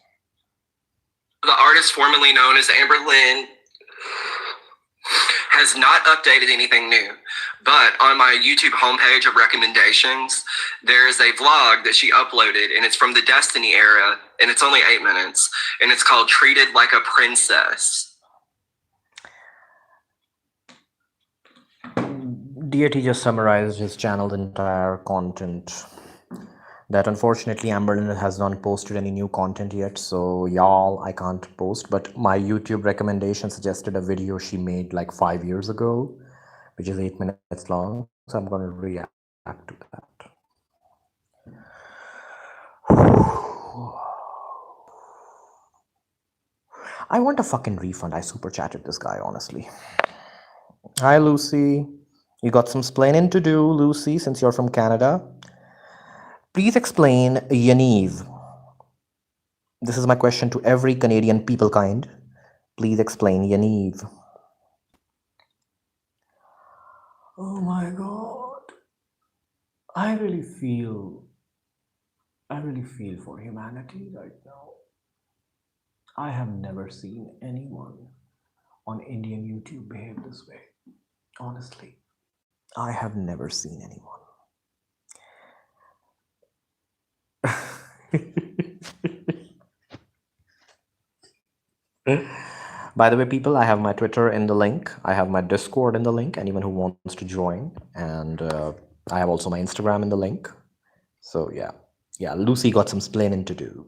The artist formerly known as Amber Lynn has not updated anything new, but on my YouTube homepage of recommendations, there is a vlog that she uploaded, and it's from the Destiny era, and it's only 8 minutes, and it's called Treated Like a Princess. Deity just summarized his channel's entire content. That unfortunately Amberlin has not posted any new content yet, so y'all, I can't post. But my YouTube recommendation suggested a video she made like 5 years ago, which is 8 minutes long. So I'm gonna react to that. I want a fucking refund. I super chatted this guy, honestly. Hi, Lucy. You got some splaining to do, Lucy, since you're from Canada. Please explain Yaniv. This is my question to every Canadian people kind. Please explain Yaniv. Oh my god. I really feel for humanity right now. I have never seen anyone on Indian YouTube behave this way. Honestly, I have never seen anyone. By the way, people, I have my Twitter in the link. I have my Discord in the link. Anyone who wants to join, and I have also my Instagram in the link. So yeah, Lucy got some splaining to do.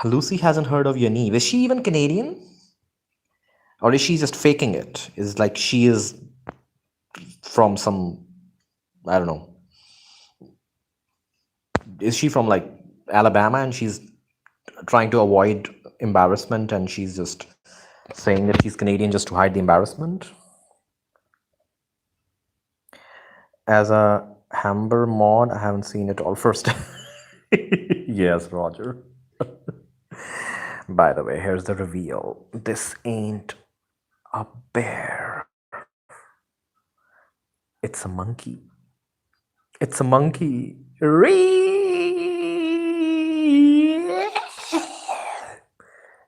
Lucy hasn't heard of Yaniv. Is she even Canadian? Or is she just faking it? Is like she is from some, I don't know. Is she from like Alabama and she's trying to avoid embarrassment and she's just saying that she's Canadian just to hide the embarrassment? As a Hamber mod, I haven't seen it all first. Yes, Roger. By the way, here's the reveal. This ain't a bear. It's a monkey. It's a monkey.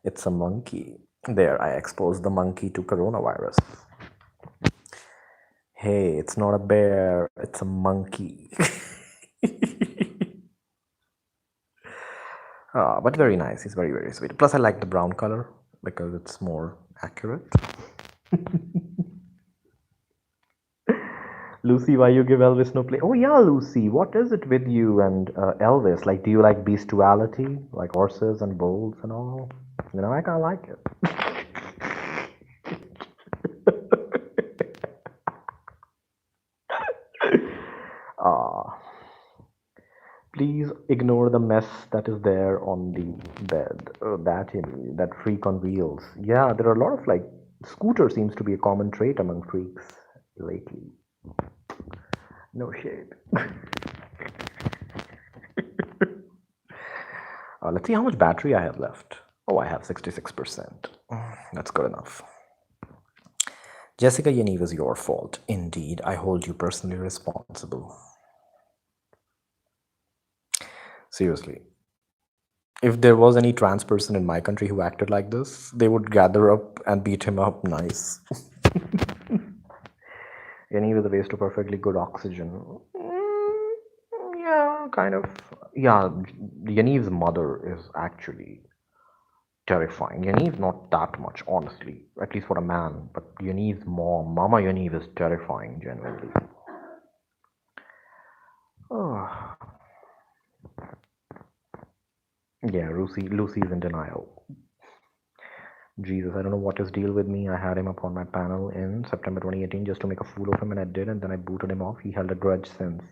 It's a monkey. There, I exposed the monkey to coronavirus. Hey, it's not a bear, it's a monkey. But very nice. He's very, very sweet. Plus, I like the brown color because it's more accurate. Lucy, why you give Elvis no play? Oh yeah, Lucy, what is it with you and Elvis? Like, do you like bestiality, like horses and bulls and all? You know, I kind of like it. Please ignore the mess that is there on the bed. That freak on wheels. Yeah, there are a lot of like scooter seems to be a common trait among freaks lately. No shade. Let's see how much battery I have left. Oh, I have 66%. That's good enough. Jessica Yaniv is your fault. Indeed, I hold you personally responsible. Seriously. If there was any trans person in my country who acted like this, they would gather up and beat him up nice. Yaniv is a waste of perfectly good oxygen. Yeah, kind of. Yeah, Yaniv's mother is actually terrifying. Yaniv's not that much, honestly, at least for a man. But Yaniv's mom, Mama Yaniv, is terrifying, genuinely. Oh. Yeah, Lucy's in denial. Jesus, I don't know what his deal with me. I had him up on my panel in September 2018 just to make a fool of him, and I did, and then I booted him off. He held a grudge since.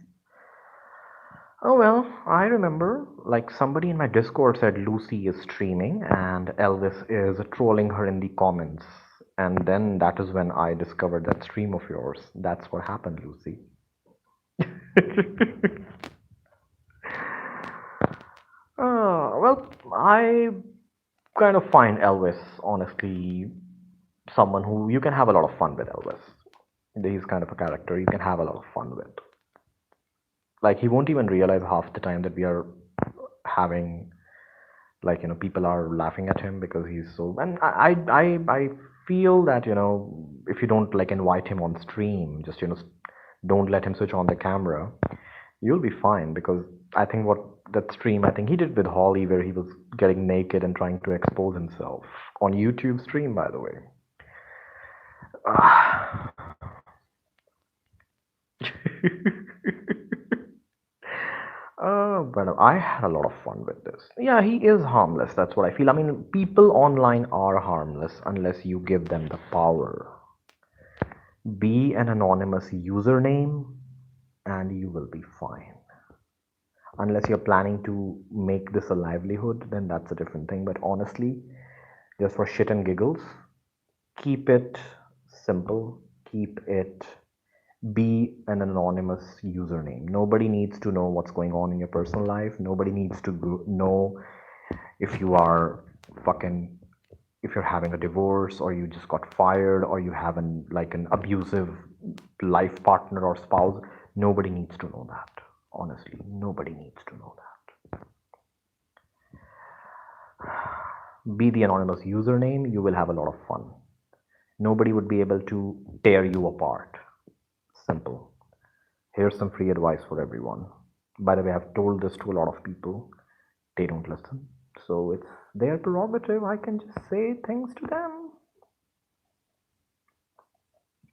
Oh well, I remember, like, somebody in my Discord said Lucy is streaming and Elvis is trolling her in the comments. And then that is when I discovered that stream of yours. That's what happened, Lucy. Well, I kind of find Elvis, honestly, someone who you can have a lot of fun with. Elvis. He's kind of a character you can have a lot of fun with. Like, he won't even realize half the time that we are having, like, people are laughing at him because he's so. And I feel that, if you don't, like, invite him on stream, just, don't let him switch on the camera, you'll be fine. Because I think what that stream, I think he did with Holly, where he was getting naked and trying to expose himself on YouTube stream, by the way. But I had a lot of fun with this. Yeah, he is harmless. That's what I feel. I mean, people online are harmless unless you give them the power. Be an anonymous username and you will be fine. Unless you're planning to make this a livelihood, then that's a different thing. But honestly, just for shit and giggles, keep it simple. Keep it be an anonymous username. Nobody needs to know what's going on in your personal life. Nobody needs to know if you are fucking, if you're having a divorce or you just got fired or you have an abusive life partner or spouse. Nobody needs to know that. Honestly, nobody needs to know that. Be the anonymous username. You will have a lot of fun. Nobody would be able to tear you apart. Simple. Here's some free advice for everyone. By the way, I've told this to a lot of people. They don't listen. So it's their prerogative. I can just say things to them.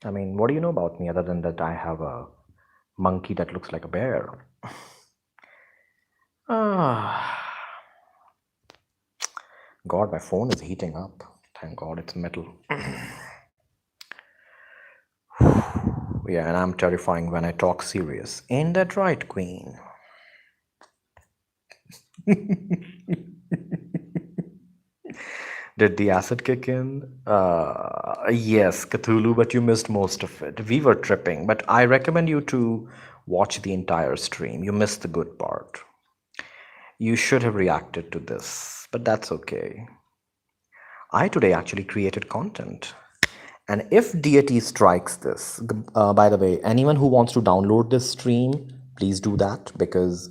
I mean, what do you know about me other than that I have a monkey that looks like a bear? God, my phone is heating up. Thank God it's metal. Yeah, and I'm terrifying when I talk serious. Ain't that right, Queen? Did the acid kick in? Yes, Cthulhu, but you missed most of it. We were tripping, but I recommend you to watch the entire stream. You missed the good part. You should have reacted to this, but that's okay. I today actually created content. And if deity strikes this, by the way, anyone who wants to download this stream, please do that because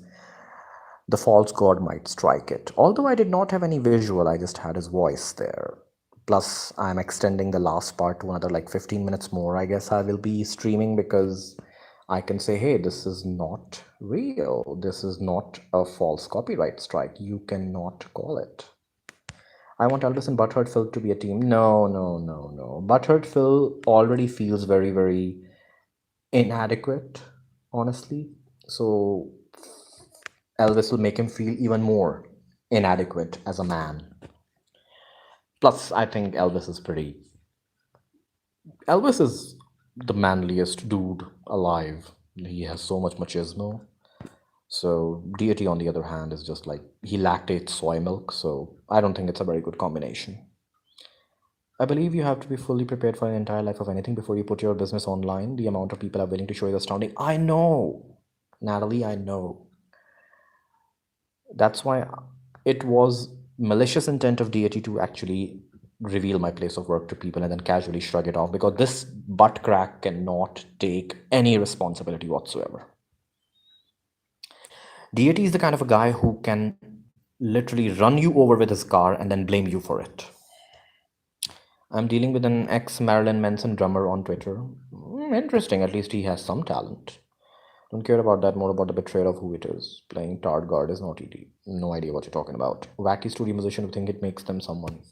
the false god might strike it. Although I did not have any visual, I just had his voice there. Plus, I'm extending the last part to another like 15 minutes more. I guess I will be streaming because I can say, hey, this is not real. This is not a false copyright strike. You cannot call it. I want Elvis and Butthurt Phil to be a team. No, no, no, no. Butthurt Phil already feels very, very inadequate, honestly. So Elvis will make him feel even more inadequate as a man. Plus, I think Elvis is the manliest dude alive. He has so much machismo. So deity, on the other hand, is just like he lactates soy milk. So I don't think it's a very good combination. I believe you have to be fully prepared for an entire life of anything before you put your business online. The amount of people are willing to show is astounding. I know, Natalie, I know. That's why it was malicious intent of deity to actually reveal my place of work to people and then casually shrug it off because this butt crack cannot take any responsibility whatsoever. Deity is the kind of a guy who can literally run you over with his car and then blame you for it. I'm dealing with an ex Marilyn Manson drummer on Twitter. Interesting, at least he has some talent. Don't care about that, more about the betrayal of who it is. Playing Tard Guard is not easy. No idea what you're talking about. Wacky studio musician who think it makes them someone.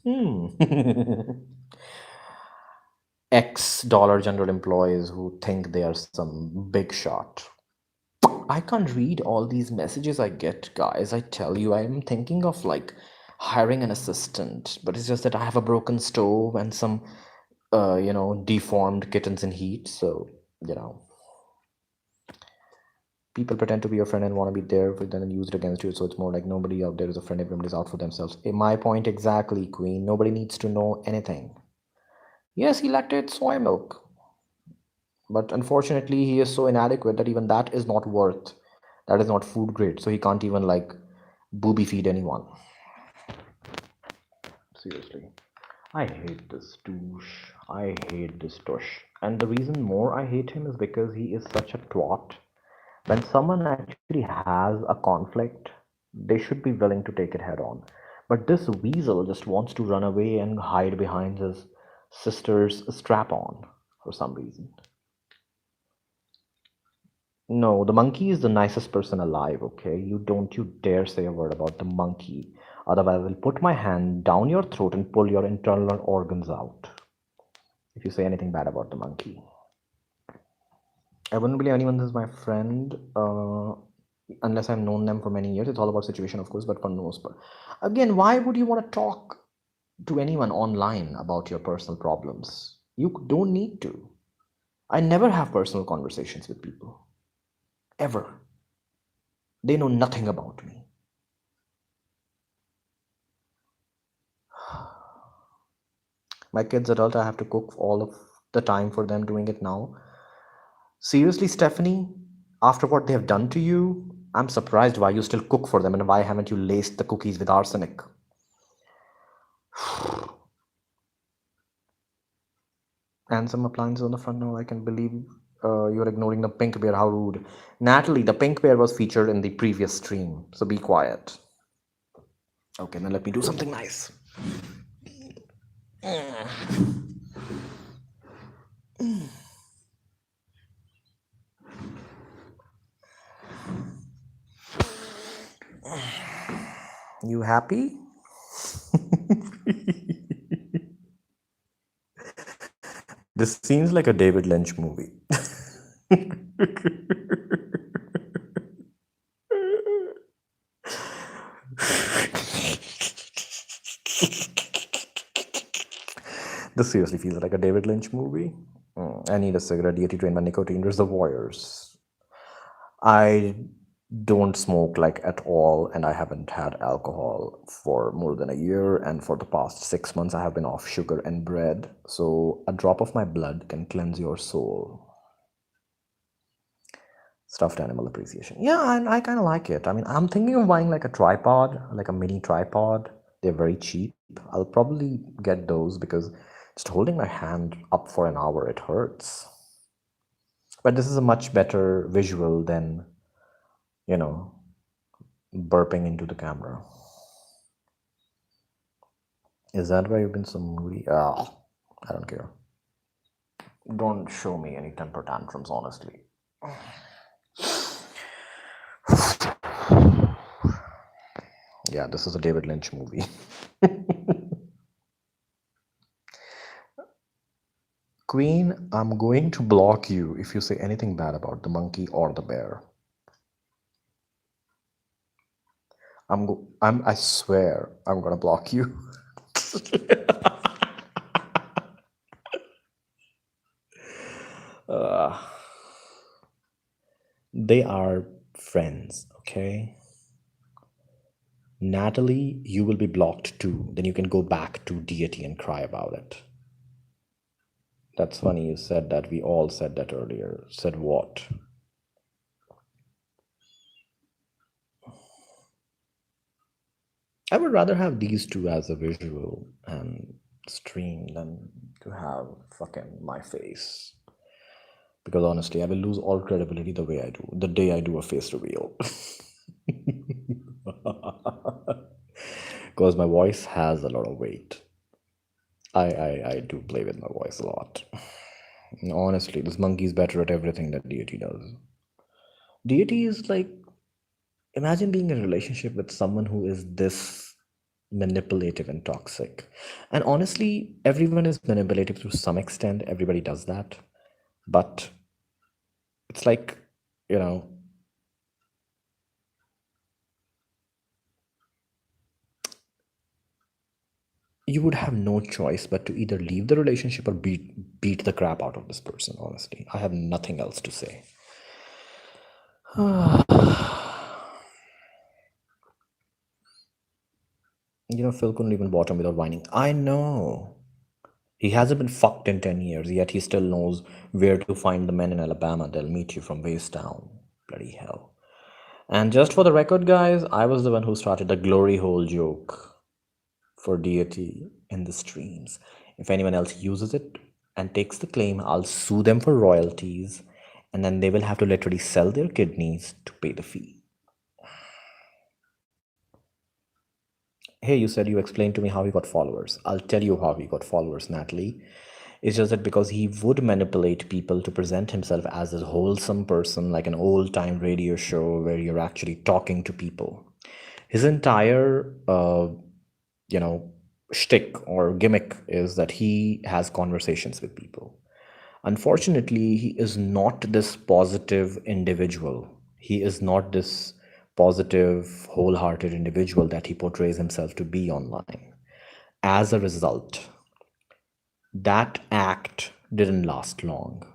Ex dollar general employees who think they are some big shot. I can't read all these messages I get, guys. I tell you, I'm thinking of like hiring an assistant, but it's just that I have a broken stove and some, deformed kittens in heat. So, you know, people pretend to be your friend and want to be there, but then use it against you. So it's more like nobody out there is a friend. Everybody's out for themselves. My point exactly, Queen. Nobody needs to know anything. Yes, he lactates soy milk, but unfortunately, he is so inadequate that even that is not worth. That is not food grade. So he can't even like booby feed anyone. Seriously. I hate this douche. I hate this tush. And the reason more I hate him is because he is such a twat. When someone actually has a conflict, they should be willing to take it head on. But this weasel just wants to run away and hide behind his sister's strap on for some reason. No, the monkey is the nicest person alive, okay? You dare say a word about the monkey. Otherwise, I'll put my hand down your throat and pull your internal organs out if you say anything bad about the monkey. I wouldn't believe anyone is my friend unless I've known them for many years. It's all about situation, of course, but for the most part. Again, why would you want to talk to anyone online about your personal problems? You don't need to. I never have personal conversations with people. Ever. They know nothing about me. My kid's adult, I have to cook all of the time for them doing it now. Seriously, Stephanie, after what they have done to you, I'm surprised why you still cook for them and why haven't you laced the cookies with arsenic? And some appliances on the front. No, I can believe you're ignoring the pink bear. How rude. Natalie, the pink bear was featured in the previous stream, so be quiet. Okay, then let me do something nice. You happy? This seems like a David Lynch movie. This seriously feels like a David Lynch movie. I need a cigarette. Deity drained my nicotine reservoirs. I don't smoke like at all, and I haven't had alcohol for more than a year. And for the past 6 months, I have been off sugar and bread. So a drop of my blood can cleanse your soul. Stuffed animal appreciation. Yeah, I kind of like it. I mean, I'm thinking of buying like a tripod, like a mini tripod. They're very cheap. I'll probably get those because just holding my hand up for an hour, it hurts. But this is a much better visual than, you know, burping into the camera. Is that why you've been so moody? I don't care. Don't show me any temper tantrums, honestly. Yeah, this is a David Lynch movie. Queen, I'm going to block you if you say anything bad about the monkey or the bear. I swear I'm gonna block you. Uh, they are friends, okay? Natalie, you will be blocked too. Then you can go back to deity and cry about it. That's funny you said that. We all said that earlier. Said what? I would rather have these two as a visual and stream than to have fucking my face. Because honestly, I will lose all credibility the way I do, the day I do a face reveal. Because my voice has a lot of weight. I do play with my voice a lot. And honestly, this monkey is better at everything that deity does. Deity is like, imagine being in a relationship with someone who is this manipulative and toxic. And honestly, everyone is manipulative to some extent. Everybody does that. But it's like, you know, you would have no choice but to either leave the relationship or beat the crap out of this person. Honestly, I have nothing else to say. Phil couldn't even bottom without whining. I know. He hasn't been fucked in 10 years, yet he still knows where to find the men in Alabama. They'll meet you from waist down. Bloody hell. And just for the record, guys, I was the one who started the glory hole joke for deity in the streams. If anyone else uses it and takes the claim, I'll sue them for royalties, and then they will have to literally sell their kidneys to pay the fee. Hey, you said you explained to me how he got followers. I'll tell you how he got followers, Natalie. It's just that because he would manipulate people to present himself as a wholesome person, like an old time radio show where you're actually talking to people. His entire, shtick or gimmick is that he has conversations with people. Unfortunately, he is not this positive individual. He is not this positive, wholehearted individual that he portrays himself to be online. As a result, that act didn't last long.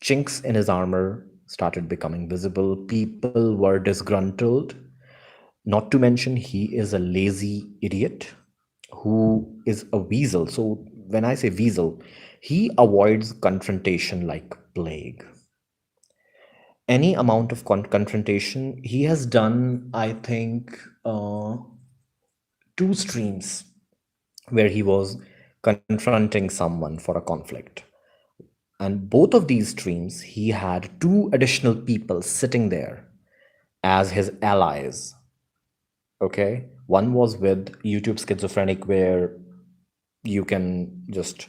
Chinks in his armor started becoming visible. People were disgruntled. Not to mention, he is a lazy idiot who is a weasel. So, when I say weasel, he avoids confrontation like plague. Any amount of confrontation, he has done, I think, two streams where he was confronting someone for a conflict. And both of these streams, he had two additional people sitting there as his allies. Okay. One was with YouTube Schizophrenic, where you can just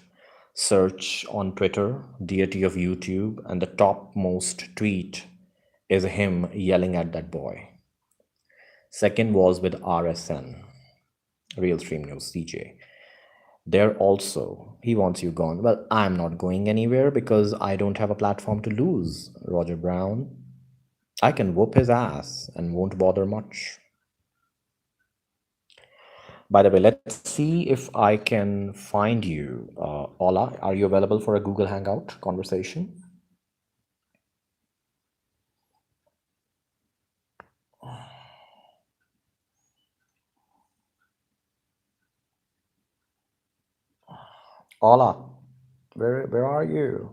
search on Twitter, deity of YouTube, and the topmost tweet is him yelling at that boy. Second was with RSN, Real Stream News, CJ. There also, he wants you gone. Well, I'm not going anywhere because I don't have a platform to lose, Roger Brown. I can whoop his ass and won't bother much. By the way, let's see if I can find you. Ola, are you available for a Google Hangout conversation? Ola, where are you?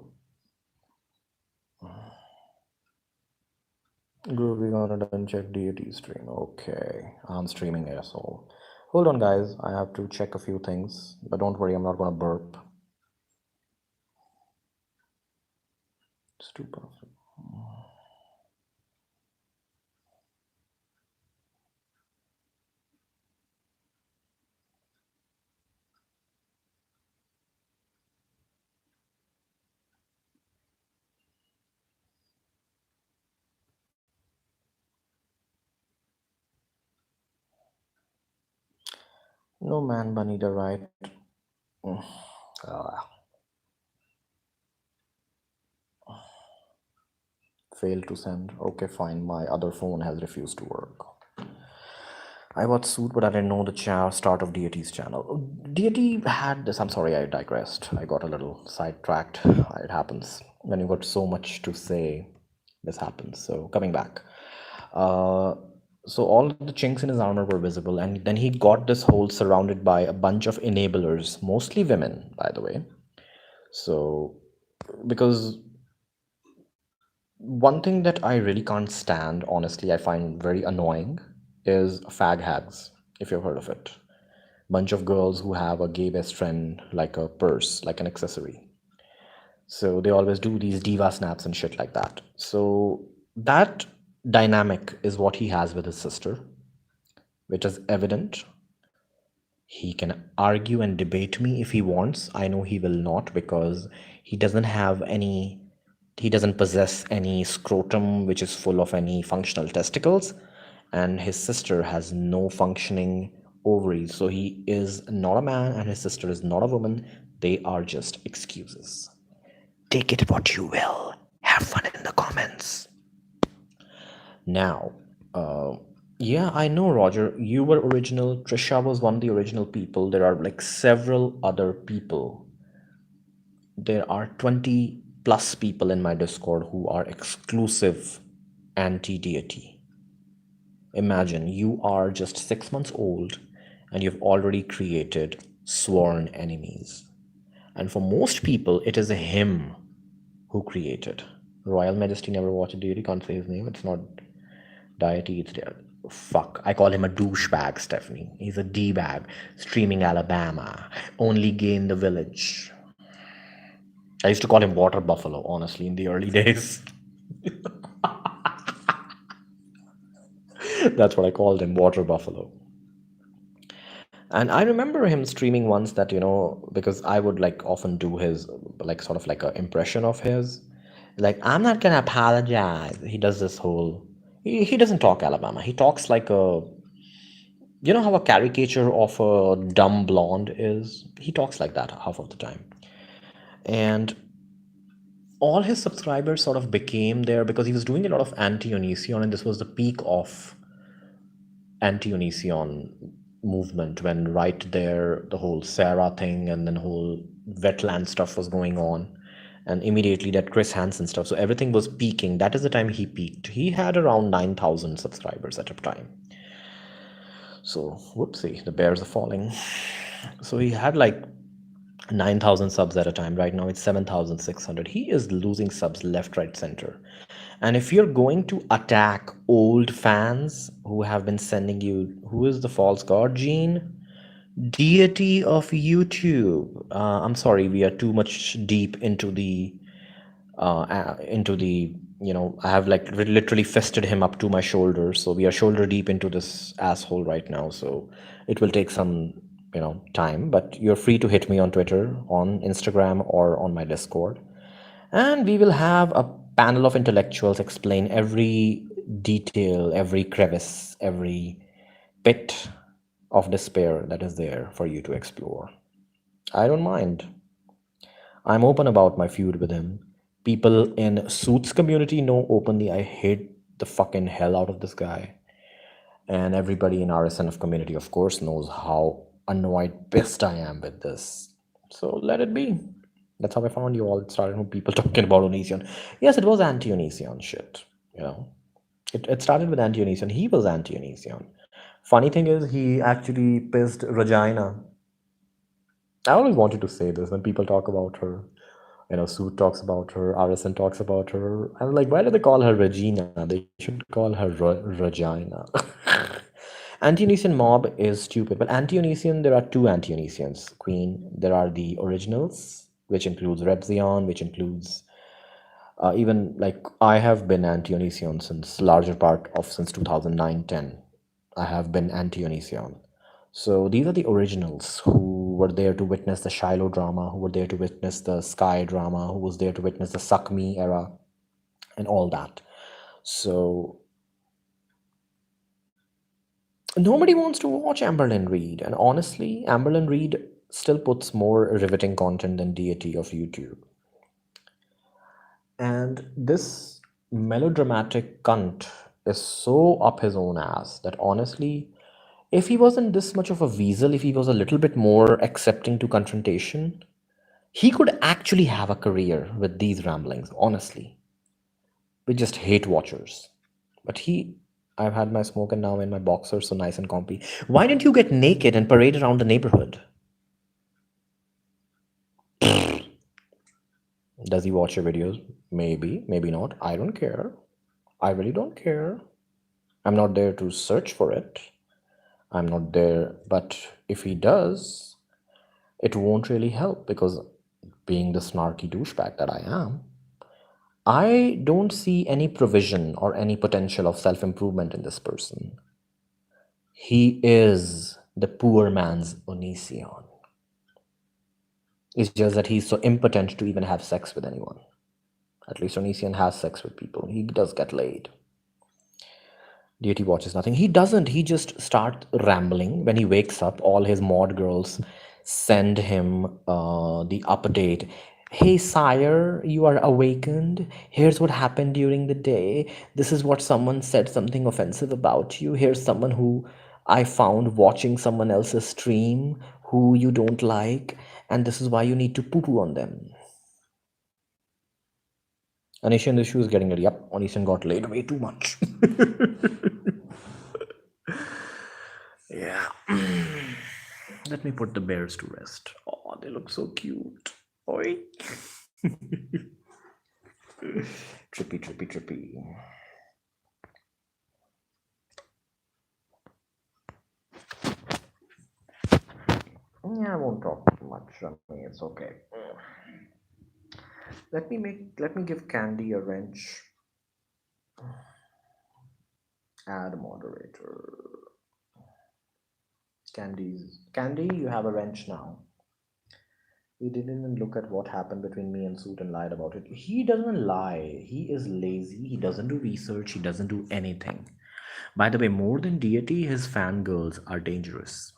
Good, we're gonna done check deity stream. Okay, I'm streaming asshole. Hold on, guys. I have to check a few things, but don't worry, I'm not gonna burp. It's too perfect. No man, bunny, the right. Ah, failed to send. Okay, fine. My other phone has refused to work. I got sued, but I didn't know the start of Deity's channel. Deity had this. I'm sorry, I digressed. I got a little sidetracked. It happens. When you got so much to say, this happens. So, coming back. So, all the chinks in his armor were visible, and then he got this hole surrounded by a bunch of enablers, mostly women, by the way. So, because one thing that I really can't stand, honestly, I find very annoying is fag hags, if you've heard of it. Bunch of girls who have a gay best friend like a purse, like an accessory. So they always do these diva snaps and shit like that. So that dynamic is what he has with his sister, which is evident. He can argue and debate me if he wants. I know he will not because he doesn't have any, he doesn't possess any scrotum which is full of any functional testicles. And his sister has no functioning ovaries. So he is not a man and his sister is not a woman. They are just excuses. Take it what you will. Have fun in the comments. Now, uh, yeah, I know, Roger. You were original. Trisha was one of the original people. There are like several other people. There are 20 plus people in my Discord who are exclusive anti deity. Imagine you are just 6 months old and you've already created sworn enemies. And for most people, it is him who created. Royal Majesty never watched a deity, can't say his name. It's not deity, it's there. Fuck. I call him a douchebag, Stephanie. He's a D bag. Streaming Alabama. Only gay in the village. I used to call him Water Buffalo, honestly, in the early days. That's what I called him, Water Buffalo. And I remember him streaming once that, because I would like often do his, like, sort of like a impression of his. Like, I'm not gonna apologize. He does this whole. He doesn't talk Alabama. He talks like a. You know how a caricature of a dumb blonde is? He talks like that half of the time. And all his subscribers sort of became there because he was doing a lot of anti-Onision, and this was the peak of anti-Onision movement when right there the whole Sarah thing and then whole wetland stuff was going on, and immediately that Chris Hansen stuff. So everything was peaking. That is the time he peaked. He had around 9,000 subscribers at a time. So whoopsie, the bears are falling. So he had like 9,000 subs at a time. Right now it's 7,600. He is losing subs left, right, center. And if you're going to attack old fans who have been sending you, who is the false god, Gene? Deity of YouTube. I'm sorry, we are too much deep into the, I have like literally fisted him up to my shoulders. So we are shoulder deep into this asshole right now. So it will take some, time, but you're free to hit me on Twitter, on Instagram, or on my Discord. And we will have a panel of intellectuals explain every detail, every crevice, every pit of despair that is there for you to explore. I don't mind. I'm open about my feud with him. People in Suits community know openly I hate the fucking hell out of this guy. And everybody in RSNF community, of course, knows how annoyed, pissed I am with this. So let it be. That's how I found you all. It started with people talking about Onision. Yes, it was anti-Onision shit. You know, it started with anti-Onision. He was anti-Onision. Funny thing is, he actually pissed Regina. I always wanted to say this when people talk about her. Suit talks about her, RSN talks about her. I'm like, why do they call her Regina? They should call her Regina. Anti-Onision mob is stupid, but anti-Onision, there are two anti-Onisians, Queen. There are the originals, which includes Rebzion, which includes even like I have been anti-Onision since larger part of since 2009-10. I have been anti-Onision. So these are the originals who were there to witness the Shiloh drama, who were there to witness the Sky drama, who was there to witness the Suck Me era, and all that. So nobody wants to watch Amberlyn Reed, and honestly, Amberlyn Reed still puts more riveting content than Deity of YouTube. And this melodramatic cunt is so up his own ass that honestly, if he wasn't this much of a weasel, if he was a little bit more accepting to confrontation, he could actually have a career with these ramblings, honestly. We just hate watchers. But I've had my smoke and now in my boxers, so nice and comfy. Why didn't you get naked and parade around the neighborhood? Does he watch your videos? Maybe, maybe not. I don't care. I really don't care. I'm not there to search for it. I'm not there. But if he does, it won't really help because being the snarky douchebag that I am, I don't see any provision or any potential of self improvement in this person. He is the poor man's Onision. It's just that he's so impotent to even have sex with anyone. At least Onision has sex with people. He does get laid. Deity watches nothing. He doesn't. He just starts rambling. When he wakes up, all his mod girls send him the update. Hey, sire, you are awakened. Here's what happened during the day. This is what someone said something offensive about you. Here's someone who I found watching someone else's stream who you don't like. And this is why you need to poo poo on them. Anishan, the shoe is getting ready. Yep, Anishan got laid way too much. Yeah. Let me put the bears to rest. Oh, they look so cute. Oi. Trippy, trippy, trippy. Yeah, I won't talk much. I mean, it's okay. Let me give Candy a wrench. Add moderator. Candy, you have a wrench now. He didn't even look at what happened between me and Suit and lied about it. He doesn't lie. He is lazy. He doesn't do research. He doesn't do anything. By the way, more than deity, his fangirls are dangerous.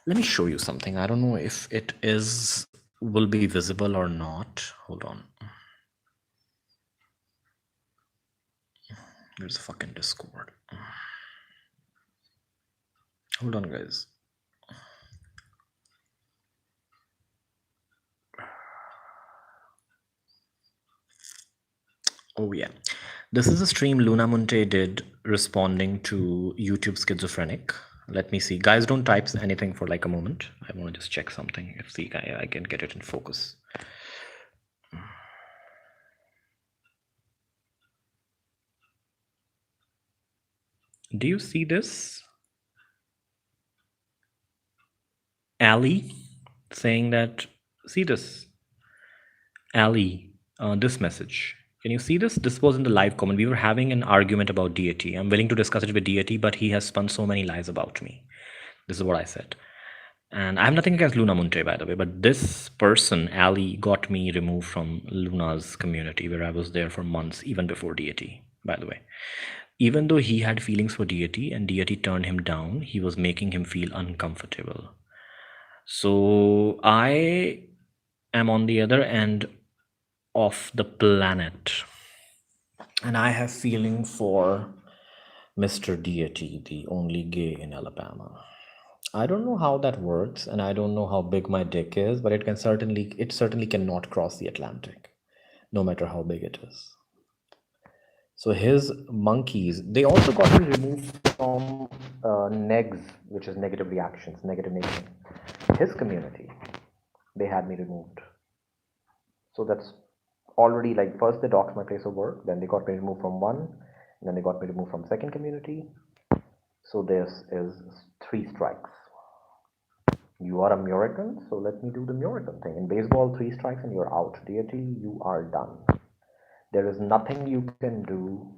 Let me show you something. I don't know if it will be visible or not. Hold on. There's a fucking Discord. Hold on, guys. Oh, yeah. This is a stream Luna Munte did responding to YouTube Schizophrenic. Let me see. Guys, don't type anything for like a moment. I want to just check something. If see, I can get it in focus. Do you see this? Ali saying that, see this. Ali, this message. Can you see this? This was in the live comment. We were having an argument about deity. I'm willing to discuss it with deity, but he has spun so many lies about me. This is what I said. And I have nothing against Luna Munte, by the way, but this person, Ali, got me removed from Luna's community where I was there for months, even before deity, by the way. Even though he had feelings for deity and deity turned him down, he was making him feel uncomfortable. So I am on the other end of the planet. And I have feeling for Mr. Deity, the only gay in Alabama. I don't know how that works, and I don't know how big my dick is, but it certainly cannot cross the Atlantic, no matter how big it is. So his monkeys, they also got me removed from negs, which is negative reactions, negative nation. His community, they had me removed. So that's already like, first they doxed my place of work, then they got me removed from one, and then they got me removed from second community. So this is 3 strikes. You are American, so let me do the American thing. In baseball, 3 strikes and you're out. Deity, you are done. There is nothing you can do.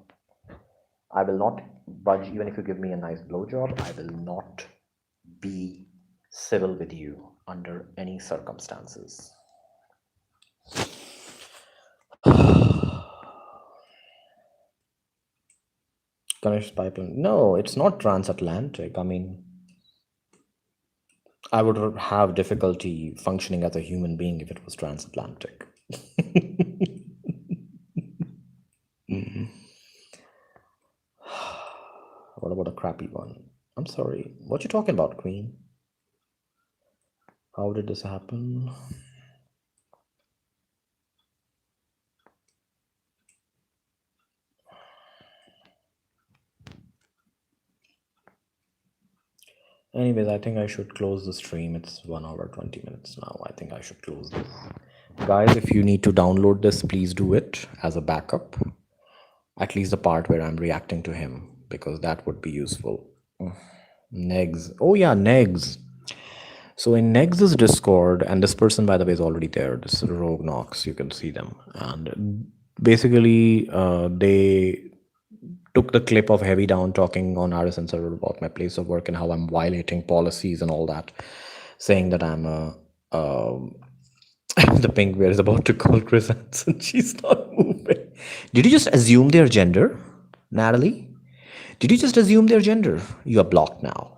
I will not budge even if you give me a nice blowjob. I will not be civil with you under any circumstances. Ganesh pipeline. No, it's not transatlantic. I mean, I would have difficulty functioning as a human being if it was transatlantic. What about a crappy one? I'm sorry. What you talking about, Queen? How did this happen? Anyways, I think I should close the stream. It's 1 hour 20 minutes now. I think I should close this. Guys, if you need to download this, please do it as a backup. At least the part where I'm reacting to him, because that would be useful. Negs. Oh, yeah, Negs. So in Nex's Discord, and this person, by the way, is already there. This is Rogue Nox. You can see them, and basically, they took the clip of Heavy Down talking on RSN server about my place of work and how I'm violating policies and all that, saying that I'm a. The pink bear is about to call Chris Hansen. She's not moving. Did you just assume their gender, Natalie? Did you just assume their gender? You are blocked now.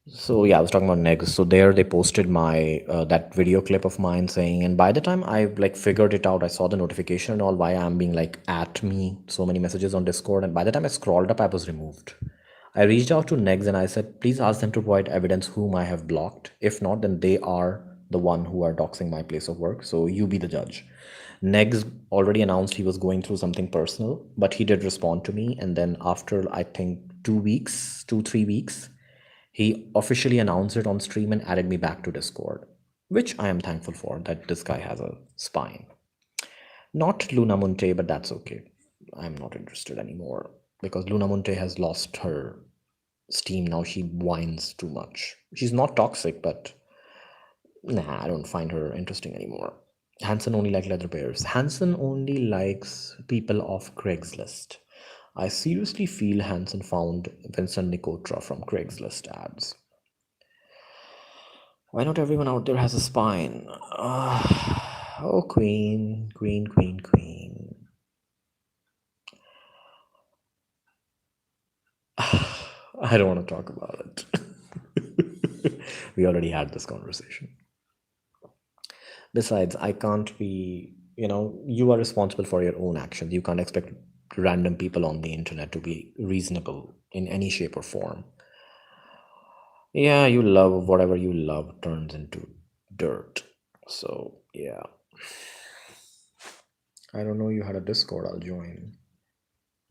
So yeah, I was talking about negs. So there they posted my that video clip of mine saying, and by the time I like figured it out, I saw the notification and all why I'm being like at me so many messages on Discord, and by the time I scrolled up, I was removed. I reached out to negs and I said, please ask them to provide evidence whom I have blocked. If not, then they are the one who are doxing my place of work. So you be the judge. Negs already announced he was going through something personal, but he did respond to me, and then after I think 2 weeks, 3 weeks, he officially announced it on stream and added me back to Discord, which I am thankful for that this guy has a spine. Not Luna Munte, but that's okay. I'm not interested anymore because Luna Munte has lost her steam now. She whines too much. She's not toxic, but nah, I don't find her interesting anymore. Hanson only like leather bears. Hanson only likes people off Craigslist. I seriously feel Hanson found Vincent Nicotra from Craigslist ads. Why not everyone out there has a spine? Oh, queen, queen, queen, queen. I don't want to talk about it. We already had this conversation. Besides, I can't be, you are responsible for your own actions. You can't expect random people on the internet to be reasonable in any shape or form. Yeah, you love whatever you love turns into dirt. So, yeah. I don't know you had a Discord, I'll join.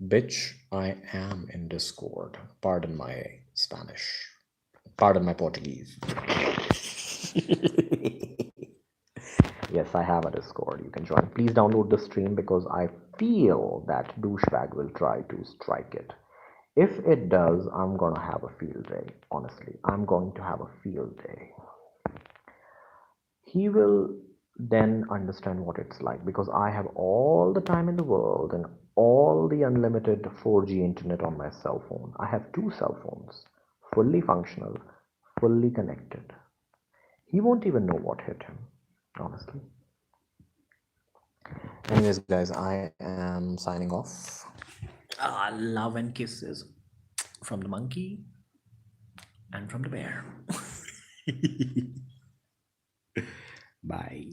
Bitch, I am in Discord. Pardon my Spanish. Pardon my Portuguese. Yes, I have a Discord. You can join. Please download the stream because I feel that douchebag will try to strike it. If it does, I'm gonna have a field day. Honestly, I'm going to have a field day. He will then understand what it's like because I have all the time in the world and all the unlimited 4G internet on my cell phone. I have two cell phones, fully functional, fully connected. He won't even know what hit him, honestly. Anyways, guys, I am signing off. Love and kisses from the monkey and from the bear. Bye.